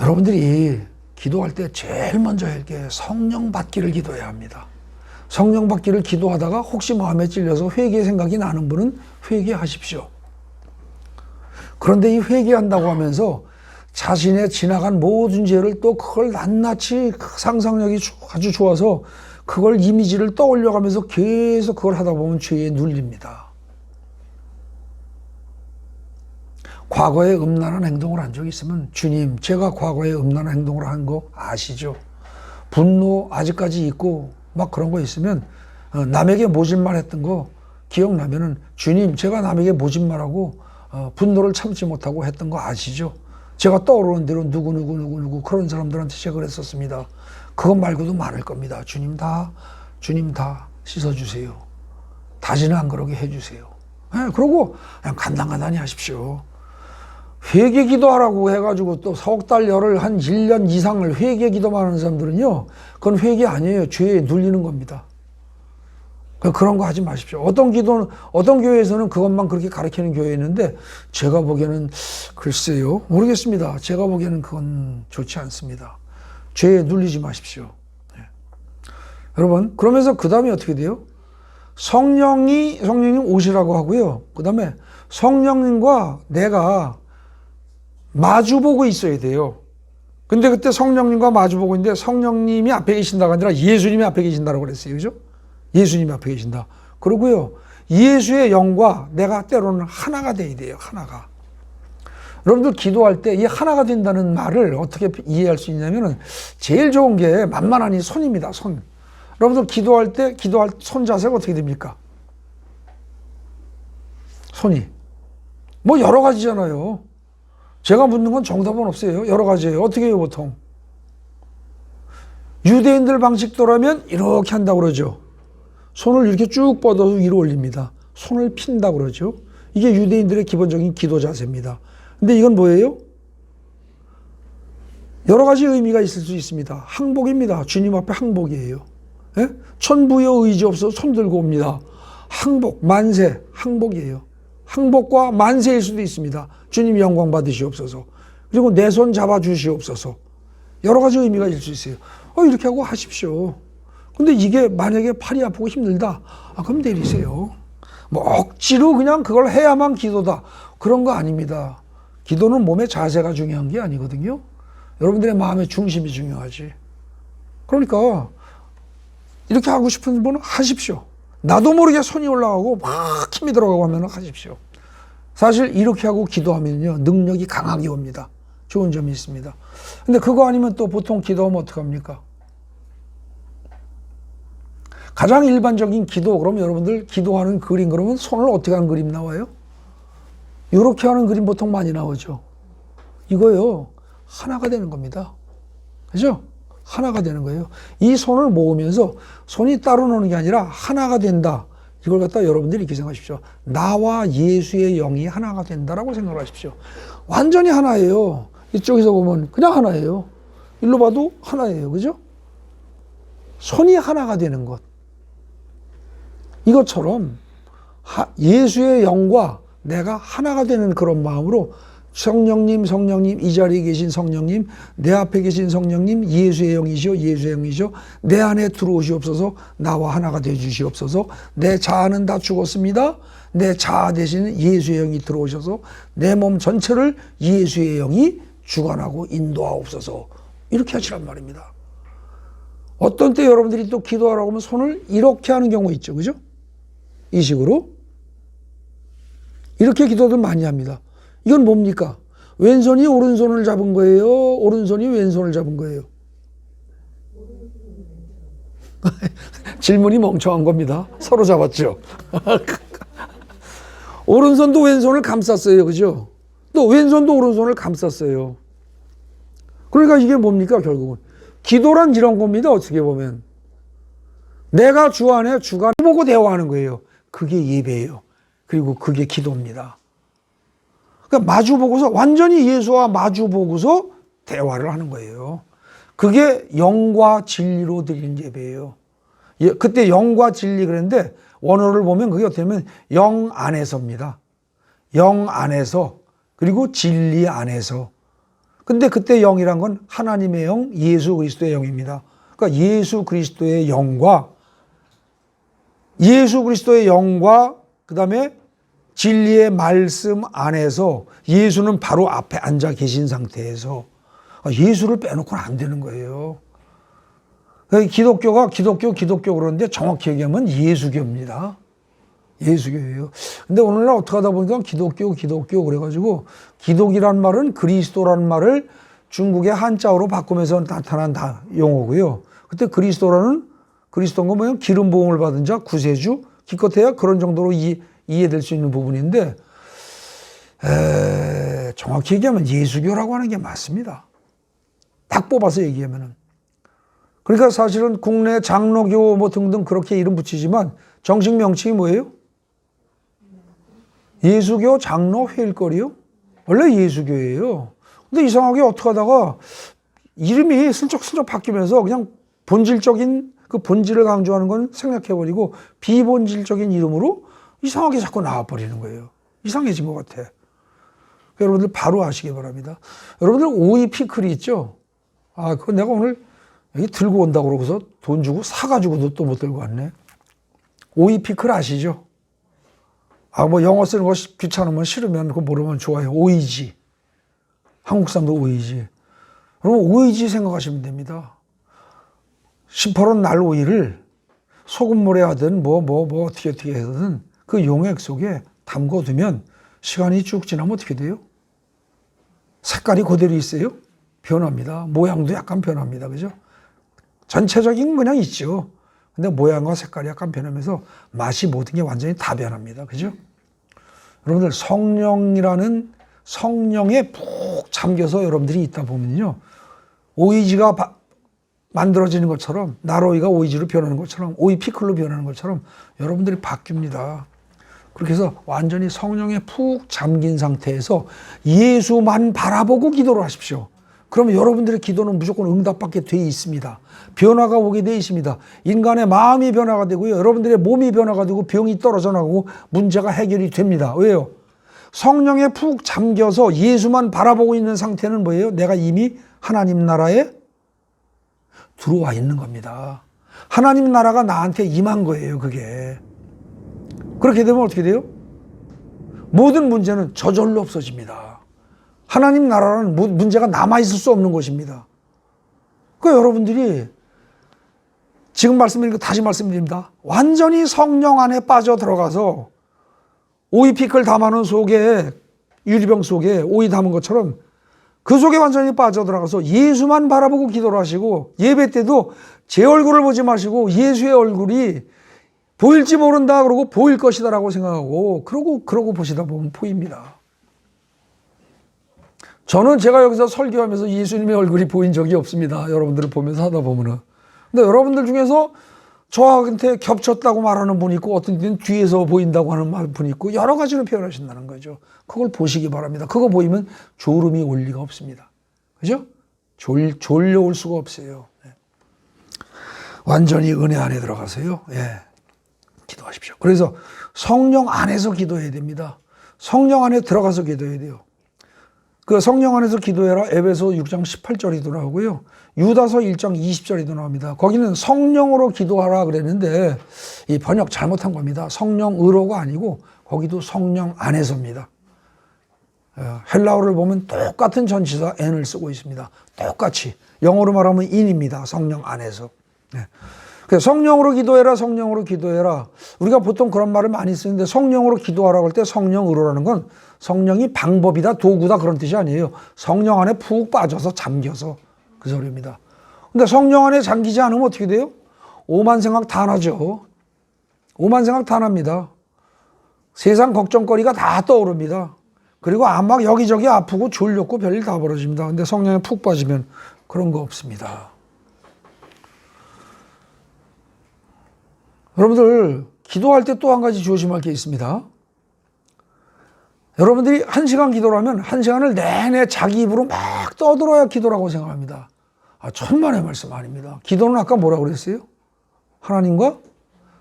여러분들이 기도할 때 제일 먼저 할 게 성령 받기를 기도해야 합니다. 성령 받기를 기도하다가 혹시 마음에 찔려서 회개 생각이 나는 분은 회개하십시오. 그런데 이 회개한다고 하면서 자신의 지나간 모든 죄를 또 그걸 낱낱이 상상력이 아주 좋아서 그걸 이미지를 떠올려가면서 계속 그걸 하다 보면 죄에 눌립니다. 과거에 음란한 행동을 한 적이 있으면 주님, 제가 과거에 음란한 행동을 한 거 아시죠? 분노 아직까지 있고 막 그런 거 있으면 남에게 모진말 했던 거 기억나면은 주님, 제가 남에게 모진말하고 분노를 참지 못하고 했던 거 아시죠? 제가 떠오르는 대로 누구 그런 사람들한테 제가 그랬었습니다. 그것 말고도 많을 겁니다. 주님 다 씻어주세요. 다시는 안 그러게 해주세요. 네, 그러고 그냥 간단간단히 하십시오. 회개 기도하라고 해가지고 또 석 달, 열흘, 한 1년 이상을 회개 기도만 하는 사람들은요, 그건 회개 아니에요. 죄에 눌리는 겁니다. 그런 거 하지 마십시오. 어떤 교회에서는 그것만 그렇게 가르치는 교회 있는데, 제가 보기에는, 글쎄요, 모르겠습니다. 제가 보기에는 그건 좋지 않습니다. 죄에 눌리지 마십시오. 네. 여러분, 그러면서 그 다음에 어떻게 돼요? 성령님 오시라고 하고요. 그 다음에 성령님과 내가 마주보고 있어야 돼요. 근데 그때 성령님과 마주보고 있는데 성령님이 앞에 계신다가 아니라 예수님이 앞에 계신다고 그랬어요. 그죠? 예수님이 앞에 계신다. 그러고요. 예수의 영과 내가 때로는 하나가 돼야 돼요. 하나가. 여러분들 기도할 때 이 하나가 된다는 말을 어떻게 이해할 수 있냐면은 제일 좋은 게 만만하니 손입니다. 손. 여러분들 기도할 때 기도할 손 자세가 어떻게 됩니까? 손이. 뭐 여러 가지잖아요. 제가 묻는 건 정답은 없어요. 여러 가지예요. 어떻게 해요, 보통? 유대인들 방식대로라면 이렇게 한다고 그러죠. 손을 이렇게 쭉 뻗어서 위로 올립니다. 손을 핀다고 그러죠. 이게 유대인들의 기본적인 기도 자세입니다. 근데 이건 뭐예요? 여러 가지 의미가 있을 수 있습니다. 항복입니다. 주님 앞에 항복이에요. 예? 천부여 의지 없어 손 들고 옵니다. 항복, 만세, 항복이에요. 항복과 만세일 수도 있습니다. 주님이 영광 받으시옵소서. 그리고 내 손 잡아주시옵소서. 여러 가지 의미가 있을 수 있어요. 이렇게 하고 하십시오. 근데 이게 만약에 팔이 아프고 힘들다. 그럼 내리세요. 뭐 억지로 그냥 그걸 해야만 기도다. 그런 거 아닙니다. 기도는 몸의 자세가 중요한 게 아니거든요. 여러분들의 마음의 중심이 중요하지. 그러니까 이렇게 하고 싶은 분은 하십시오. 나도 모르게 손이 올라가고 막 힘이 들어가고 하면 하십시오. 사실 이렇게 하고 기도하면요, 능력이 강하게 옵니다. 좋은 점이 있습니다. 근데 그거 아니면 또 보통 기도하면 어떡합니까? 가장 일반적인 기도, 그럼 여러분들 기도하는 그림, 그러면 손을 어떻게 하는 그림 나와요? 이렇게 하는 그림 보통 많이 나오죠. 이거요, 하나가 되는 겁니다. 그죠? 하나가 되는 거예요. 이 손을 모으면서 손이 따로 노는 게 아니라 하나가 된다. 이걸 갖다 여러분들이 이렇게 생각하십시오. 나와 예수의 영이 하나가 된다라고 생각을 하십시오. 완전히 하나예요. 이쪽에서 보면 그냥 하나예요. 일로 봐도 하나예요. 그죠? 손이 하나가 되는 것. 이것처럼 예수의 영과 내가 하나가 되는 그런 마음으로 성령님, 이 자리에 계신 성령님, 내 앞에 계신 성령님, 예수의 영이시오. 내 안에 들어오시옵소서. 나와 하나가 되어주시옵소서. 내 자아는 다 죽었습니다. 내 자아 대신 예수의 영이 들어오셔서 내 몸 전체를 예수의 영이 주관하고 인도하옵소서. 이렇게 하시란 말입니다. 어떤 때 여러분들이 또 기도하라고 하면 손을 이렇게 하는 경우 있죠. 그죠? 이 식으로. 이렇게 기도들 많이 합니다. 이건 뭡니까? 왼손이 오른손을 잡은 거예요? 오른손이 왼손을 잡은 거예요? 질문이 멍청한 겁니다. 서로 잡았죠? 오른손도 왼손을 감쌌어요. 그죠? 또 왼손도 오른손을 감쌌어요. 그러니까 이게 뭡니까? 결국은. 기도란 이런 겁니다. 어떻게 보면. 내가 주 안에 주가 보고 대화하는 거예요. 그게 예배예요. 그리고 그게 기도입니다. 그러니까 마주보고서 완전히 예수와 마주보고서 대화를 하는 거예요. 그게 영과 진리로 드리는 예배예요. 그때 영과 진리 그랬는데 원어를 보면 그게 어떻게 보면 영 안에서입니다. 영 안에서 그리고 진리 안에서. 근데 그때 영이란 건 하나님의 영, 예수 그리스도의 영입니다. 그러니까 예수 그리스도의 영과 그다음에 진리의 말씀 안에서 예수는 바로 앞에 앉아 계신 상태에서 예수를 빼놓고는 안 되는 거예요. 기독교가 기독교 그러는데 정확히 얘기하면 예수교입니다. 예수교예요. 근데 오늘날 어떻게 하다 보니까 기독교 그래가지고 기독이란 말은 그리스도라는 말을 중국의 한자어로 바꾸면서 나타난 용어고요. 그때 그리스도가 뭐냐면 기름 부음을 받은 자, 구세주, 기껏해야 그런 정도로 이해될 수 있는 부분인데 정확히 얘기하면 예수교라고 하는 게 맞습니다. 딱 뽑아서 얘기하면은. 그러니까 사실은 국내 장로교 뭐 등등 그렇게 이름 붙이지만 정식 명칭이 뭐예요? 예수교 장로회일거리요? 원래 예수교예요. 근데 이상하게 어떻게 하다가 이름이 슬쩍슬쩍 바뀌면서 그냥 본질적인 그 본질을 강조하는 건 생략해버리고 비본질적인 이름으로 이상하게 자꾸 나와버리는 거예요. 이상해진 것 같아. 여러분들 바로 아시기 바랍니다. 여러분들 오이 피클이 있죠? 아, 그거 내가 오늘 여기 들고 온다고 그러고서 돈 주고 사가지고도 또 못 들고 왔네. 오이 피클 아시죠? 아, 뭐 영어 쓰는 거 귀찮으면 싫으면 그거 모르면 좋아요. 오이지. 한국 사람도 오이지. 그러면 오이지 생각하시면 됩니다. 18원 날 오이를 소금물에 하든 어떻게 하든 그 용액 속에 담궈두면 시간이 쭉 지나면 어떻게 돼요? 색깔이 그대로 있어요? 변합니다. 모양도 약간 변합니다. 그죠? 전체적인 그냥 있죠. 근데 모양과 색깔이 약간 변하면서 맛이 모든 게 완전히 다 변합니다. 그죠? 여러분들 성령이라는 성령에 푹 잠겨서 여러분들이 있다 보면요. 오이지가 만들어지는 것처럼 나로이가 오이지로 변하는 것처럼 오이 피클로 변하는 것처럼 여러분들이 바뀝니다. 그렇게 해서 완전히 성령에 푹 잠긴 상태에서 예수만 바라보고 기도를 하십시오. 그러면 여러분들의 기도는 무조건 응답받게 돼 있습니다. 변화가 오게 돼 있습니다. 인간의 마음이 변화가 되고요. 여러분들의 몸이 변화가 되고 병이 떨어져 나가고 문제가 해결이 됩니다. 왜요? 성령에 푹 잠겨서 예수만 바라보고 있는 상태는 뭐예요? 내가 이미 하나님 나라에 들어와 있는 겁니다. 하나님 나라가 나한테 임한 거예요, 그게. 그렇게 되면 어떻게 돼요? 모든 문제는 저절로 없어집니다. 하나님 나라는 문제가 남아있을 수 없는 것입니다. 그러니까 여러분들이 지금 말씀드린 거 다시 말씀드립니다. 완전히 성령 안에 빠져 들어가서 오이 피클 담아놓은 속에 유리병 속에 오이 담은 것처럼 그 속에 완전히 빠져 들어가서 예수만 바라보고 기도를 하시고 예배 때도 제 얼굴을 보지 마시고 예수의 얼굴이 보일지 모른다 그러고 보일 것이다라고 생각하고 그러고 보시다 보면 보입니다. 저는 제가 여기서 설교하면서 예수님의 얼굴이 보인 적이 없습니다. 여러분들을 보면서 하다 보면은. 근데 여러분들 중에서 저한테 겹쳤다고 말하는 분이 있고 어떤 때는 뒤에서 보인다고 하는 분이 있고 여러 가지로 표현하신다는 거죠. 그걸 보시기 바랍니다. 그거 보이면 졸음이 올 리가 없습니다. 그죠? 졸려올 수가 없어요. 네. 완전히 은혜 안에 들어가서요. 예. 기도하십시오. 그래서 성령 안에서 기도해야 됩니다. 성령 안에 들어가서 기도해야 돼요. 그 성령 안에서 기도해라 에베소 6장 18절이도 나오고요. 유다서 1장 20절에도 나옵니다. 거기는 성령으로 기도하라 그랬는데 이 번역 잘못한 겁니다. 성령으로가 아니고 거기도 성령 안에서입니다. 헬라어를 보면 똑같은 전치사 n을 쓰고 있습니다. 똑같이. 영어로 말하면 in입니다. 성령 안에서. 네. 그래서 성령으로 기도해라, 성령으로 기도해라. 우리가 보통 그런 말을 많이 쓰는데 성령으로 기도하라고 할 때 성령으로라는 건 성령이 방법이다, 도구다 그런 뜻이 아니에요. 성령 안에 푹 빠져서 잠겨서 그 소리입니다. 근데 성령 안에 잠기지 않으면 어떻게 돼요? 오만 생각 다 나죠. 오만 생각 다 납니다. 세상 걱정거리가 다 떠오릅니다. 그리고 아마 여기저기 아프고 졸렸고 별일 다 벌어집니다. 근데 성령에 푹 빠지면 그런 거 없습니다. 여러분들 기도할 때 또 한 가지 조심할 게 있습니다. 여러분들이 1시간 기도를 하면 1시간을 내내 자기 입으로 막 떠들어야 기도라고 생각합니다. 천만의 말씀 아닙니다. 기도는 아까 뭐라고 그랬어요? 하나님과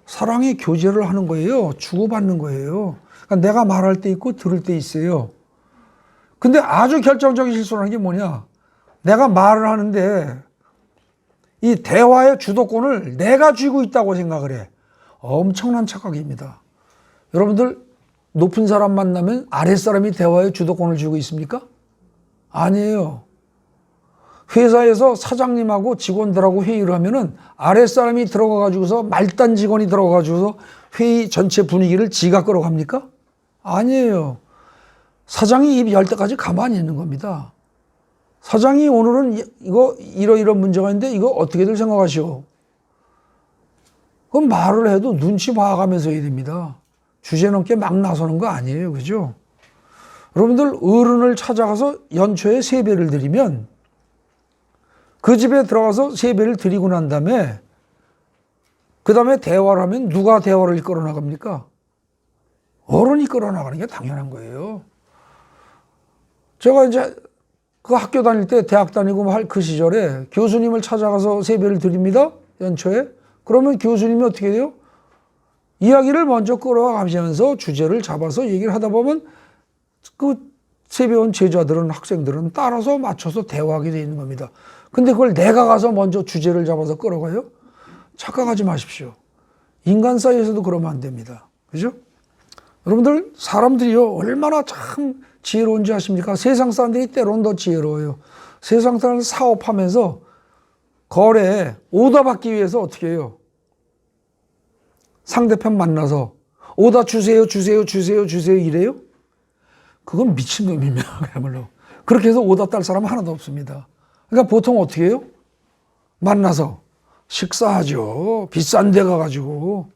사랑의 교제를 하는 거예요. 주고받는 거예요. 그러니까 내가 말할 때 있고 들을 때 있어요. 근데 아주 결정적인 실수를 하는 게 뭐냐? 내가 말을 하는데 이 대화의 주도권을 내가 쥐고 있다고 생각을 해. 엄청난 착각입니다. 여러분들 높은 사람 만나면 아랫사람이 대화의 주도권을 쥐고 있습니까? 아니에요. 회사에서 사장님하고 직원들하고 회의를 하면은 아랫사람이 들어가가지고서 말단 직원이 들어가가지고서 회의 전체 분위기를 지가 끌어갑니까? 아니에요. 사장이 입 열 때까지 가만히 있는 겁니다. 사장이 오늘은 이런 문제가 있는데 이거 어떻게들 생각하시오? 그럼 말을 해도 눈치 봐가면서 해야 됩니다. 주제 넘게 막 나서는 거 아니에요. 그죠? 여러분들 어른을 찾아가서 연초에 세배를 드리면 그 집에 들어가서 세배를 드리고 난 다음에 그 다음에 대화를 하면 누가 대화를 이끌어 나갑니까? 어른이 이끌어 나가는 게 당연한 거예요. 제가 이제 그 학교 다닐 때 대학 다니고 할 그 시절에 교수님을 찾아가서 세배를 드립니다. 연초에. 그러면 교수님이 어떻게 돼요? 이야기를 먼저 끌어가면서 주제를 잡아서 얘기를 하다 보면 그 세배 온 제자들은 학생들은 따라서 맞춰서 대화하게 돼 있는 겁니다. 근데 그걸 내가 가서 먼저 주제를 잡아서 끌어가요? 착각하지 마십시오. 인간 사이에서도 그러면 안 됩니다. 그죠? 여러분들 사람들이요 얼마나 참 지혜로운지 아십니까? 세상 사람들이 때로는 더 지혜로워요. 세상 사람들 사업하면서 거래 오더 받기 위해서 어떻게 해요? 상대편 만나서 오더 주세요 이래요? 그건 미친놈이면 그야말로. 그렇게 해서 오더 딸 사람 하나도 없습니다. 그러니까 보통 어떻게 해요? 만나서 식사하죠. 비싼 데 가가지고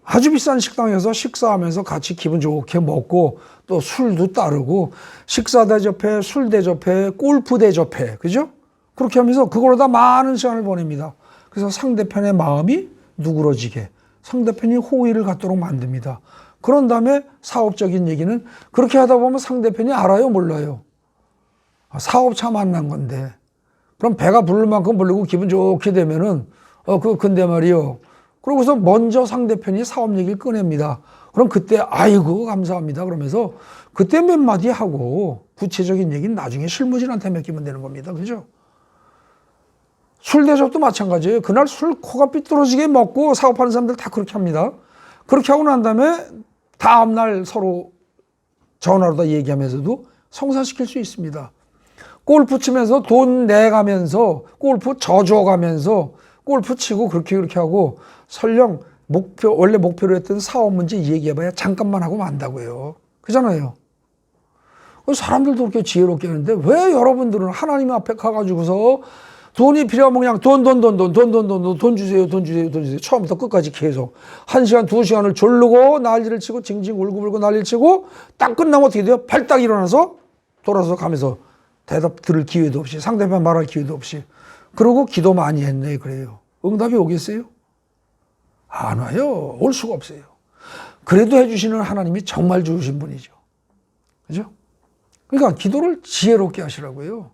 아주 비싼 식당에서 식사하면서 같이 기분 좋게 먹고 또 술도 따르고 식사 대접해, 술 대접해, 골프 대접해. 그죠? 그렇게 하면서 그걸로 다 많은 시간을 보냅니다. 그래서 상대편의 마음이 누그러지게 상대편이 호의를 갖도록 만듭니다. 그런 다음에 사업적인 얘기는 그렇게 하다 보면 상대편이 알아요? 몰라요? 사업차 만난 건데 그럼 배가 부를 만큼 부르고 기분 좋게 되면은 근데 말이요. 그러고서 먼저 상대편이 사업 얘기를 꺼냅니다. 그럼 그때 아이고 감사합니다 그러면서 그때 몇 마디 하고 구체적인 얘기는 나중에 실무진한테 맡기면 되는 겁니다. 그죠? 술 대접도 마찬가지예요. 그날 술 코가 삐뚤어지게 먹고 사업하는 사람들 다 그렇게 합니다. 그렇게 하고 난 다음에 다음날 서로 전화로 다 얘기하면서도 성사시킬 수 있습니다. 골프 치면서 돈 내가면서 골프 져줘가면서 골프 치고 그렇게 하고 설령 원래 목표로 했던 사업 문제 얘기해봐야 잠깐만 하고 만다고요. 그잖아요. 사람들도 그렇게 지혜롭게 하는데 왜 여러분들은 하나님 앞에 가가지고서 돈이 필요하면 그냥 돈 주세요. 처음부터 끝까지 계속 1시간, 2시간을 졸르고 난리를 치고 징징 울고불고 난리를 치고 딱 끝나면 어떻게 돼요? 발딱 일어나서 돌아서 가면서 대답 들을 기회도 없이 상대편 말할 기회도 없이 그러고 기도 많이 했네 그래요. 응답이 오겠어요? 안 와요. 올 수가 없어요. 그래도 해주시는 하나님이 정말 좋으신 분이죠. 그죠? 그러니까 기도를 지혜롭게 하시라고요.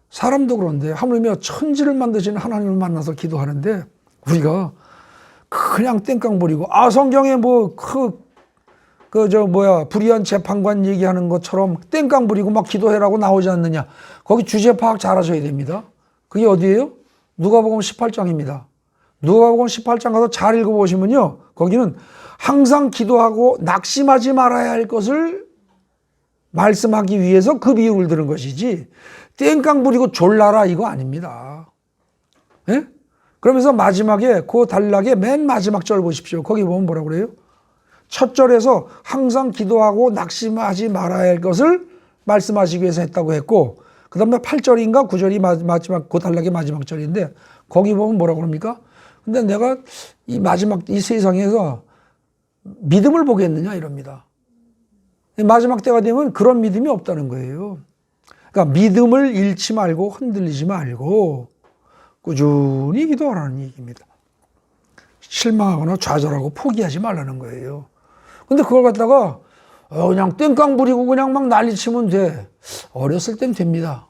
사람도 그런데 하물며 천지를 만드신 하나님을 만나서 기도하는데 우리가 그냥 땡깡 부리고 성경에 불의한 재판관 얘기하는 것처럼 땡깡 부리고 막 기도해라고 나오지 않느냐. 거기 주제 파악 잘 하셔야 됩니다. 그게 어디예요? 누가복음 18장입니다. 누가복음 18장 가서 잘 읽어보시면요. 거기는 항상 기도하고 낙심하지 말아야 할 것을 말씀하기 위해서 그 비유를 들은 것이지 땡깡 부리고 졸라라 이거 아닙니다. 예? 그러면서 마지막에 그 단락의 맨 마지막 절 보십시오. 거기 보면 뭐라고 그래요? 첫 절에서 항상 기도하고 낙심하지 말아야 할 것을 말씀하시기 위해서 했다고 했고 그 다음에 8절인가 9절이 마지막 그 단락의 마지막 절인데 거기 보면 뭐라고 합니까? 근데 내가 이 마지막 이 세상에서 믿음을 보겠느냐 이럽니다. 마지막 때가 되면 그런 믿음이 없다는 거예요. 그러니까 믿음을 잃지 말고 흔들리지 말고 꾸준히 기도하라는 얘기입니다. 실망하거나 좌절하고 포기하지 말라는 거예요. 근데 그걸 갖다가 그냥 땡깡 부리고 그냥 막 난리치면 돼. 어렸을 땐 됩니다.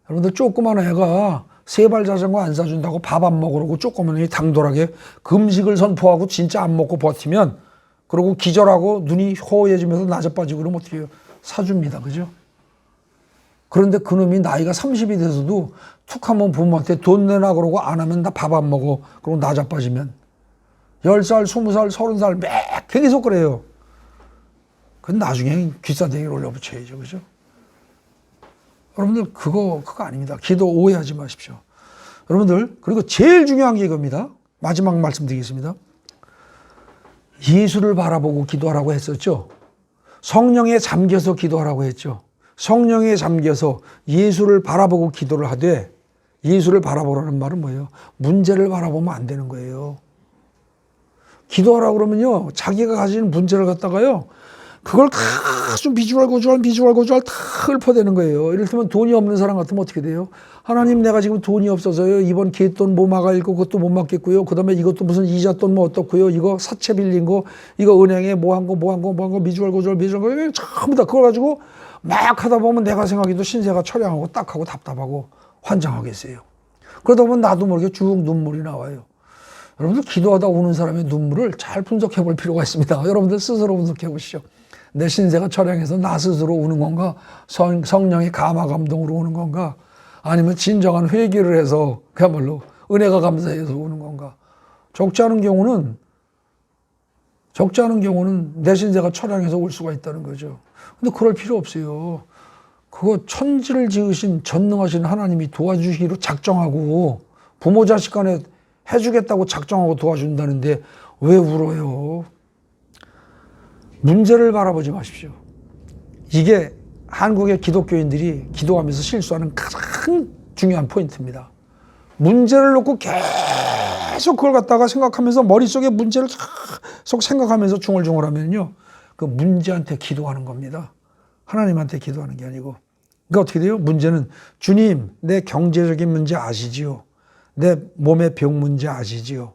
여러분들 조그만 애가 세발 자전거 안 사준다고 밥 안 먹으라고 조그만 애이 당돌하게 금식을 선포하고 진짜 안 먹고 버티면 그러고 기절하고 눈이 허해지면서 낮아 빠지고 그러면 어떻게 해요? 사줍니다. 그죠? 그런데 그놈이 나이가 30이 돼서도 툭 한번 부모한테 돈 내놔 그러고 안 하면 나 밥 안 먹어. 그러고 낮아 빠지면 10살, 20살, 30살 매 계속 그래요. 그건 나중에 귀싸대기를 올려붙여야죠. 그죠? 여러분들 그거 아닙니다. 기도 오해하지 마십시오. 여러분들 그리고 제일 중요한 게 이겁니다. 마지막 말씀드리겠습니다. 예수를 바라보고 기도하라고 했었죠. 성령에 잠겨서 기도하라고 했죠. 성령에 잠겨서 예수를 바라보고 기도를 하되 예수를 바라보라는 말은 뭐예요? 문제를 바라보면 안 되는 거예요. 기도하라고 그러면요. 자기가 가진 문제를 갖다가요. 그걸 아주 비주얼 고주얼 다 읊어대는 거예요. 이를테면 돈이 없는 사람 같으면 어떻게 돼요? 하나님, 내가 지금 돈이 없어서요. 이번 갯돈 뭐 막아야 고 그것도 못 막겠고요. 그다음에 이것도 무슨 이자돈 뭐 어떻고요. 이거 사채 빌린 거, 이거 은행에 뭐 한 거 비주얼 고주얼 전부 다 그걸 가지고 막 하다 보면 내가 생각해도 신세가 처량하고 딱하고 답답하고 환장하겠어요. 그러다 보면 나도 모르게 쭉 눈물이 나와요. 여러분들 기도하다 우는 사람의 눈물을 잘 분석해 볼 필요가 있습니다. 여러분들 스스로 분석해 보시죠. 내 신세가 처량해서 나 스스로 우는 건가? 성령의 감화 감동으로 우는 건가? 아니면 진정한 회개를 해서 그야말로 은혜가 감사해서 우는 건가? 적지 않은 경우는 내 신세가 처량해서 울 수가 있다는 거죠. 근데 그럴 필요 없어요. 그거 천지를 지으신 전능하신 하나님이 도와주시기로 작정하고 부모 자식 간에 해주겠다고 작정하고 도와준다는데 왜 울어요? 문제를 바라보지 마십시오. 이게 한국의 기독교인들이 기도하면서 실수하는 가장 중요한 포인트입니다. 문제를 놓고 계속 그걸 갖다가 생각하면서 머릿속에 문제를 계속 생각하면서 중얼중얼하면요. 그 문제한테 기도하는 겁니다. 하나님한테 기도하는 게 아니고. 그러니까 어떻게 돼요? 문제는 주님, 내 경제적인 문제 아시지요? 내 몸의 병 문제 아시지요?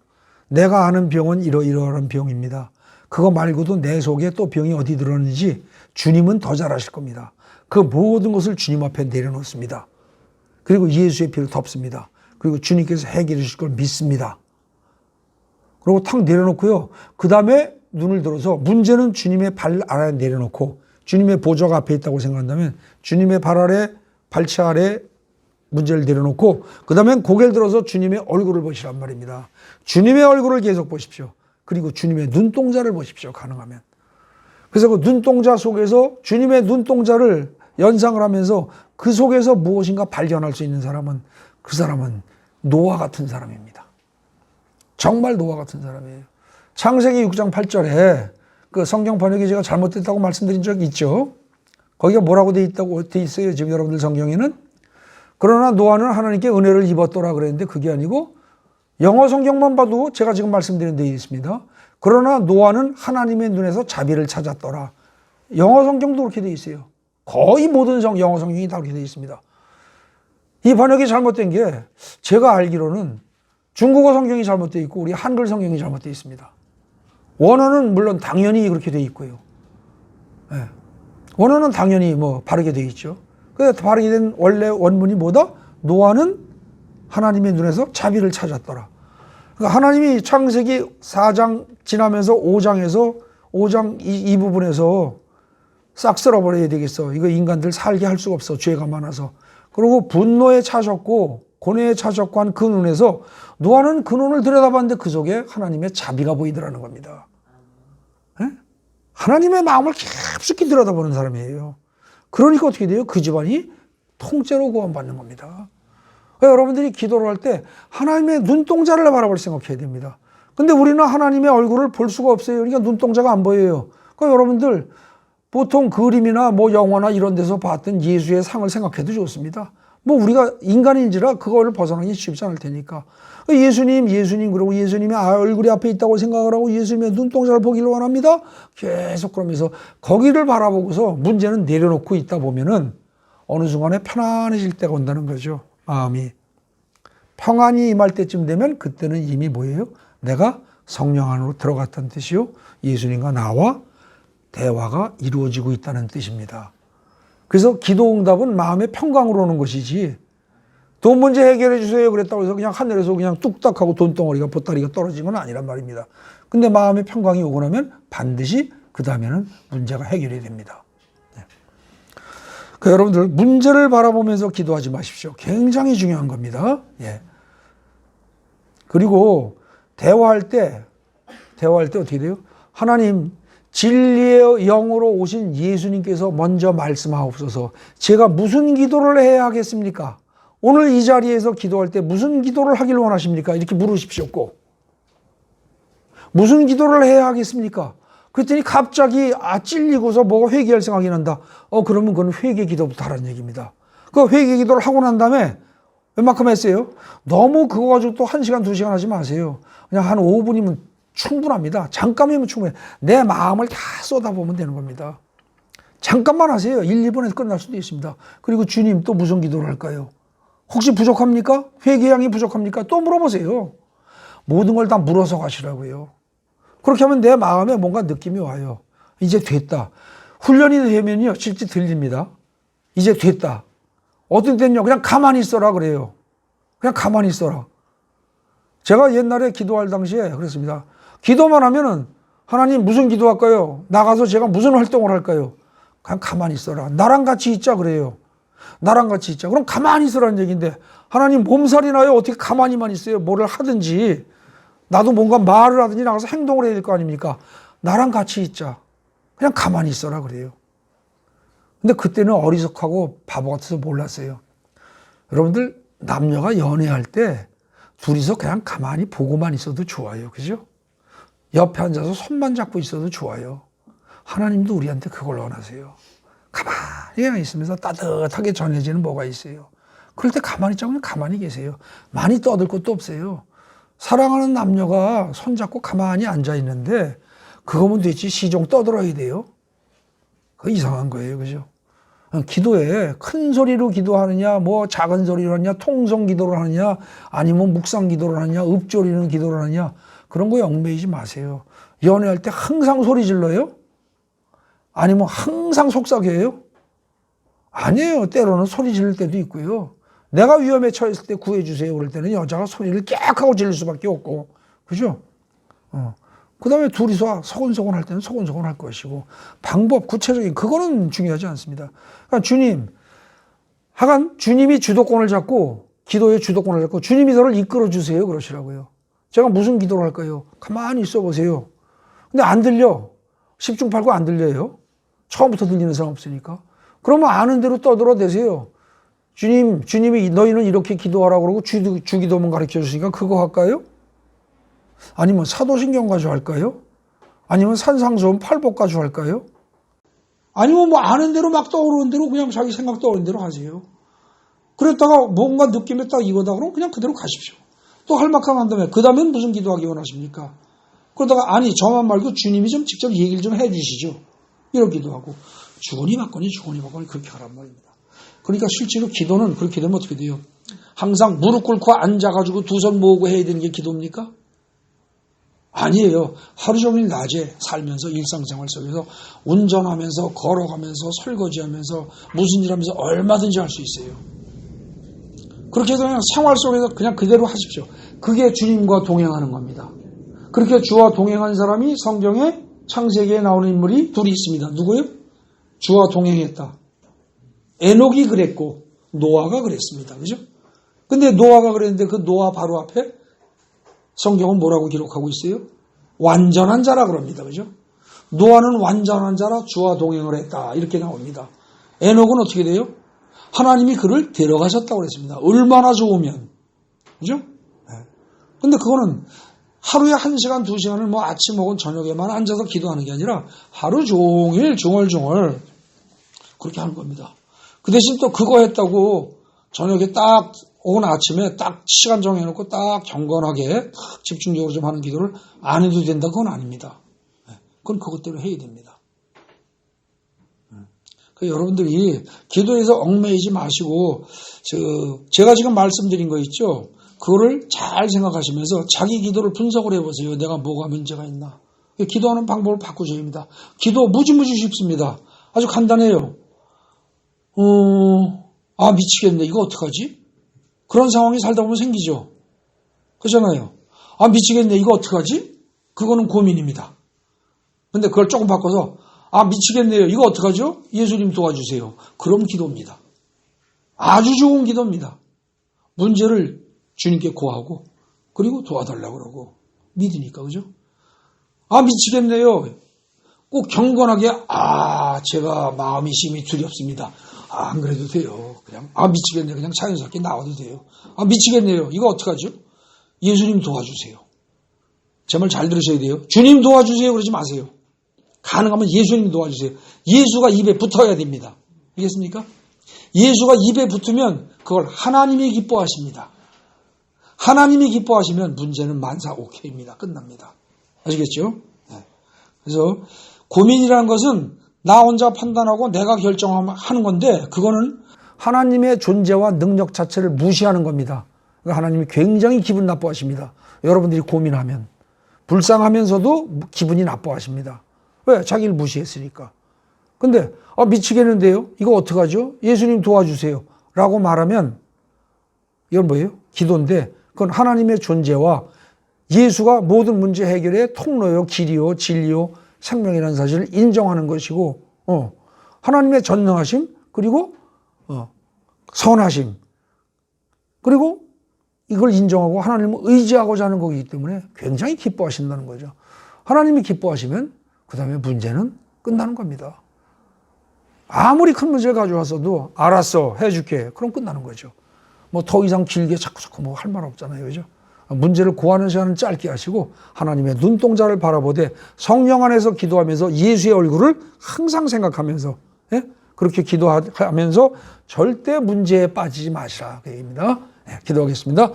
내가 아는 병은 이러이러한 병입니다. 그거 말고도 내 속에 또 병이 어디 들었는지 주님은 더 잘 아실 겁니다. 그 모든 것을 주님 앞에 내려놓습니다. 그리고 예수의 피로 덮습니다. 그리고 주님께서 해결해 주실 걸 믿습니다. 그리고 탁 내려놓고요. 그 다음에 눈을 들어서 문제는 주님의 발 아래 내려놓고 주님의 보좌가 앞에 있다고 생각한다면 주님의 발 아래, 발치 아래 문제를 내려놓고 그 다음에 고개를 들어서 주님의 얼굴을 보시란 말입니다. 주님의 얼굴을 계속 보십시오. 그리고 주님의 눈동자를 보십시오. 가능하면. 그래서 그 눈동자 속에서 주님의 눈동자를 연상을 하면서 그 속에서 무엇인가 발견할 수 있는 사람은 그 사람은 노아 같은 사람입니다. 정말 노아 같은 사람이에요. 창세기 6장 8절에 그 성경 번역이 제가 잘못됐다고 말씀드린 적이 있죠. 거기가 뭐라고 돼 있어요. 지금 여러분들 성경에는. 그러나 노아는 하나님께 은혜를 입었더라 그랬는데 그게 아니고 영어 성경만 봐도 제가 지금 말씀드린 데 있습니다. 그러나 노아는 하나님의 눈에서 자비를 찾았더라. 영어 성경도 그렇게 돼 있어요. 거의 모든 영어 성경이 다 그렇게 돼 있습니다. 이 번역이 잘못된 게 제가 알기로는 중국어 성경이 잘못되어 있고 우리 한글 성경이 잘못되어 있습니다. 원어는 물론 당연히 그렇게 되어 있고요. 네. 원어는 당연히 뭐 바르게 되어 있죠. 그래서 바르게 된 원래 원문이 뭐다? 노아는 하나님의 눈에서 자비를 찾았더라. 그러니까 하나님이 창세기 4장 지나면서 5장 이 부분에서 싹 쓸어버려야 되겠어. 이거 인간들 살게 할 수가 없어. 죄가 많아서. 그리고 분노에 차셨고 고뇌에 차셨고 한 그 눈에서 노아는 그 눈을 들여다봤는데 그 속에 하나님의 자비가 보이더라는 겁니다. 네? 하나님의 마음을 깊숙이 들여다보는 사람이에요. 그러니까 어떻게 돼요? 그 집안이 통째로 구원받는 겁니다. 여러분들이 기도를 할 때 하나님의 눈동자를 바라볼 생각해야 됩니다. 근데 우리는 하나님의 얼굴을 볼 수가 없어요. 그러니까 눈동자가 안 보여요. 그러니까 여러분들 보통 그림이나 뭐 영화나 이런 데서 봤던 예수의 상을 생각해도 좋습니다. 뭐 우리가 인간인지라 그거를 벗어나기 쉽지 않을 테니까. 예수님 그러고 예수님의 얼굴이 앞에 있다고 생각을 하고 예수님의 눈동자를 보기를 원합니다. 계속 그러면서 거기를 바라보고서 문제는 내려놓고 있다 보면은 어느 순간에 편안해질 때가 온다는 거죠. 마음이. 평안이 임할 때쯤 되면 그때는 이미 뭐예요? 내가 성령 안으로 들어갔다는 뜻이요. 예수님과 나와 대화가 이루어지고 있다는 뜻입니다. 그래서 기도 응답은 마음의 평강으로 오는 것이지 돈 문제 해결해 주세요 그랬다고 해서 그냥 하늘에서 그냥 뚝딱 하고 돈덩어리가 보따리가 떨어진 건 아니란 말입니다. 근데 마음의 평강이 오고 나면 반드시 그 다음에는 문제가 해결이 됩니다. 네. 그러니까 여러분들 문제를 바라보면서 기도하지 마십시오. 굉장히 중요한 겁니다. 예. 그리고 대화할 때 어떻게 돼요? 하나님 진리의 영으로 오신 예수님께서 먼저 말씀하옵소서. 제가 무슨 기도를 해야 하겠습니까? 오늘 이 자리에서 기도할 때 무슨 기도를 하길 원하십니까? 이렇게 물으십시오. 꼭. 무슨 기도를 해야 하겠습니까? 그랬더니 갑자기 찔리고서 뭐가 회개할 생각이 난다. 그러면 그건 회개 기도부터 하라는 얘기입니다. 그 회개 기도를 하고 난 다음에 웬만큼 했어요? 너무 그거 가지고 또 1시간, 2시간 하지 마세요. 그냥 한 5분이면 충분합니다. 잠깐이면 충분해. 내 마음을 다 쏟아보면 되는 겁니다. 잠깐만 하세요. 1, 2분에서 끝날 수도 있습니다. 그리고 주님 또 무슨 기도를 할까요? 혹시 부족합니까? 회개량이 부족합니까? 또 물어보세요. 모든 걸 다 물어서 가시라고요. 그렇게 하면 내 마음에 뭔가 느낌이 와요. 이제 됐다. 훈련이 되면요, 실제 들립니다. 이제 됐다. 어떤 때는요, 그냥 가만히 있어라 그래요. 그냥 가만히 있어라. 제가 옛날에 기도할 당시에 그랬습니다. 기도만 하면은 하나님 무슨 기도할까요? 나가서 제가 무슨 활동을 할까요? 그냥 가만히 있어라. 나랑 같이 있자 그래요. 나랑 같이 있자. 그럼 가만히 있으라는 얘기인데 하나님 몸살이 나요. 어떻게 가만히만 있어요? 뭐를 하든지 나도 뭔가 말을 하든지 나가서 행동을 해야 될 거 아닙니까? 나랑 같이 있자. 그냥 가만히 있어라 그래요. 근데 그때는 어리석하고 바보 같아서 몰랐어요. 여러분들 남녀가 연애할 때 둘이서 그냥 가만히 보고만 있어도 좋아요. 그죠? 옆에 앉아서 손만 잡고 있어도 좋아요. 하나님도 우리한테 그걸 원하세요. 가만히 그냥 있으면서 따뜻하게 전해지는 뭐가 있어요. 그럴 때 가만히 있자고 그냥 가만히 계세요. 많이 떠들 것도 없어요. 사랑하는 남녀가 손잡고 가만히 앉아 있는데 그거면 되지 시종 떠들어야 돼요. 그거 이상한 거예요. 그죠? 기도에 큰 소리로 기도하느냐, 뭐 작은 소리로 하느냐, 통성 기도를 하느냐, 아니면 묵상 기도를 하느냐, 읊조리는 기도를 하느냐, 그런 거에 얽매이지 마세요. 연애할 때 항상 소리 질러요? 아니면 항상 속삭여요? 아니에요. 때로는 소리 지를 때도 있고요. 내가 위험에 처했을 때 구해주세요. 그럴 때는 여자가 소리를 깨악하고 지를 수밖에 없고, 그죠? 그 다음에 둘이서 소곤소곤 할 때는 소곤소곤 할 것이고, 방법, 구체적인, 그거는 중요하지 않습니다. 그러니까 주님, 하간 주님이 주도권을 잡고, 기도의 주도권을 잡고, 주님이 너를 이끌어 주세요. 그러시라고요. 제가 무슨 기도를 할까요? 가만히 있어 보세요. 근데 안 들려. 10중 8구 안 들려요. 처음부터 들리는 사람 없으니까. 그러면 아는 대로 떠들어대세요. 주님이 너희는 이렇게 기도하라고 그러고 주기도문 가르쳐 주시니까 그거 할까요? 아니면 사도신경 가지고 할까요? 아니면 산상수훈 팔복 가지고 할까요? 아니면 뭐 아는 대로 막 떠오르는 대로 그냥 자기 생각 떠오르는 대로 하세요. 그랬다가 뭔가 느낌에 딱 이거다 그러면 그냥 그대로 가십시오. 또 할 만큼 한 다음에 그 다음엔 무슨 기도하기 원하십니까? 그러다가 아니 저만 말고 주님이 좀 직접 얘기를 좀 해주시죠. 이런 기도하고 주거니 받거니 그렇게 하란 말입니다. 그러니까 실제로 기도는 그렇게 되면 어떻게 돼요? 항상 무릎 꿇고 앉아가지고 두 손 모으고 해야 되는 게 기도입니까? 아니에요. 하루 종일 낮에 살면서 일상생활 속에서 운전하면서 걸어가면서 설거지하면서 무슨 일하면서 얼마든지 할 수 있어요. 그렇게 해서 그냥 생활 속에서 그냥 그대로 하십시오. 그게 주님과 동행하는 겁니다. 그렇게 주와 동행한 사람이 성경에 창세기에 나오는 인물이 둘이 있습니다. 누구요? 주와 동행했다. 에녹이 그랬고 노아가 그랬습니다. 그죠? 근데 노아가 그랬는데 그 노아 바로 앞에 성경은 뭐라고 기록하고 있어요? 완전한 자라 그럽니다. 그죠? 노아는 완전한 자라 주와 동행을 했다. 이렇게 나옵니다. 에녹은 어떻게 돼요? 하나님이 그를 데려가셨다고 그랬습니다. 얼마나 좋으면. 그죠? 근데 그거는 하루에 1시간, 2시간을 뭐 아침 혹은 저녁에만 앉아서 기도하는 게 아니라 하루 종일 중얼중얼 그렇게 하는 겁니다. 그 대신 또 그거 했다고 저녁에 딱 혹은 아침에 딱 시간 정해놓고 딱 경건하게 집중적으로 좀 하는 기도를 안 해도 된다. 그건 아닙니다. 그건 그것대로 해야 됩니다. 여러분들이 기도에서 얽매이지 마시고 제가 지금 말씀드린 거 있죠. 그거를 잘 생각하시면서 자기 기도를 분석을 해보세요. 내가 뭐가 문제가 있나. 기도하는 방법을 바꾸셔야 합니다. 기도 무지무지 쉽습니다. 아주 간단해요. 미치겠네. 이거 어떡하지? 그런 상황이 살다 보면 생기죠. 그렇잖아요. 미치겠네. 이거 어떡하지? 그거는 고민입니다. 근데 그걸 조금 바꿔서 미치겠네요. 이거 어떡하죠? 예수님 도와주세요. 그럼 기도입니다. 아주 좋은 기도입니다. 문제를 주님께 고하고 그리고 도와달라고 그러고 믿으니까. 그죠? 미치겠네요. 꼭 경건하게 제가 마음이 심히 두렵습니다. 안 그래도 돼요. 그냥 미치겠네요. 그냥 자연스럽게 나와도 돼요. 미치겠네요. 이거 어떡하죠? 예수님 도와주세요. 제 말 잘 들으셔야 돼요. 주님 도와주세요 그러지 마세요. 가능하면 예수님 도와주세요. 예수가 입에 붙어야 됩니다. 알겠습니까? 예수가 입에 붙으면 그걸 하나님이 기뻐하십니다. 하나님이 기뻐하시면 문제는 만사 오케이입니다. 끝납니다. 아시겠죠? 그래서 고민이라는 것은 나 혼자 판단하고 내가 결정하는 건데 그거는 하나님의 존재와 능력 자체를 무시하는 겁니다. 하나님이 굉장히 기분 나빠하십니다. 여러분들이 고민하면. 불쌍하면서도 기분이 나빠하십니다. 왜? 자기를 무시했으니까. 근데 미치겠는데요? 이거 어떡하죠? 예수님 도와주세요. 라고 말하면 이건 뭐예요? 기도인데 그건 하나님의 존재와 예수가 모든 문제 해결의 통로요, 길이요, 진리요, 생명이라는 사실을 인정하는 것이고 하나님의 전능하심 그리고 선하심 그리고 이걸 인정하고 하나님을 의지하고자 하는 거기 때문에 굉장히 기뻐하신다는 거죠. 하나님이 기뻐하시면 그 다음에 문제는 끝나는 겁니다. 아무리 큰 문제를 가져왔어도 알았어 해줄게 그럼 끝나는 거죠. 뭐 더 이상 길게 자꾸 뭐 할 말 없잖아요. 그죠? 문제를 구하는 시간은 짧게 하시고 하나님의 눈동자를 바라보되 성령 안에서 기도하면서 예수의 얼굴을 항상 생각하면서 그렇게 기도하면서 절대 문제에 빠지지 마시라 그 얘기입니다. 기도하겠습니다.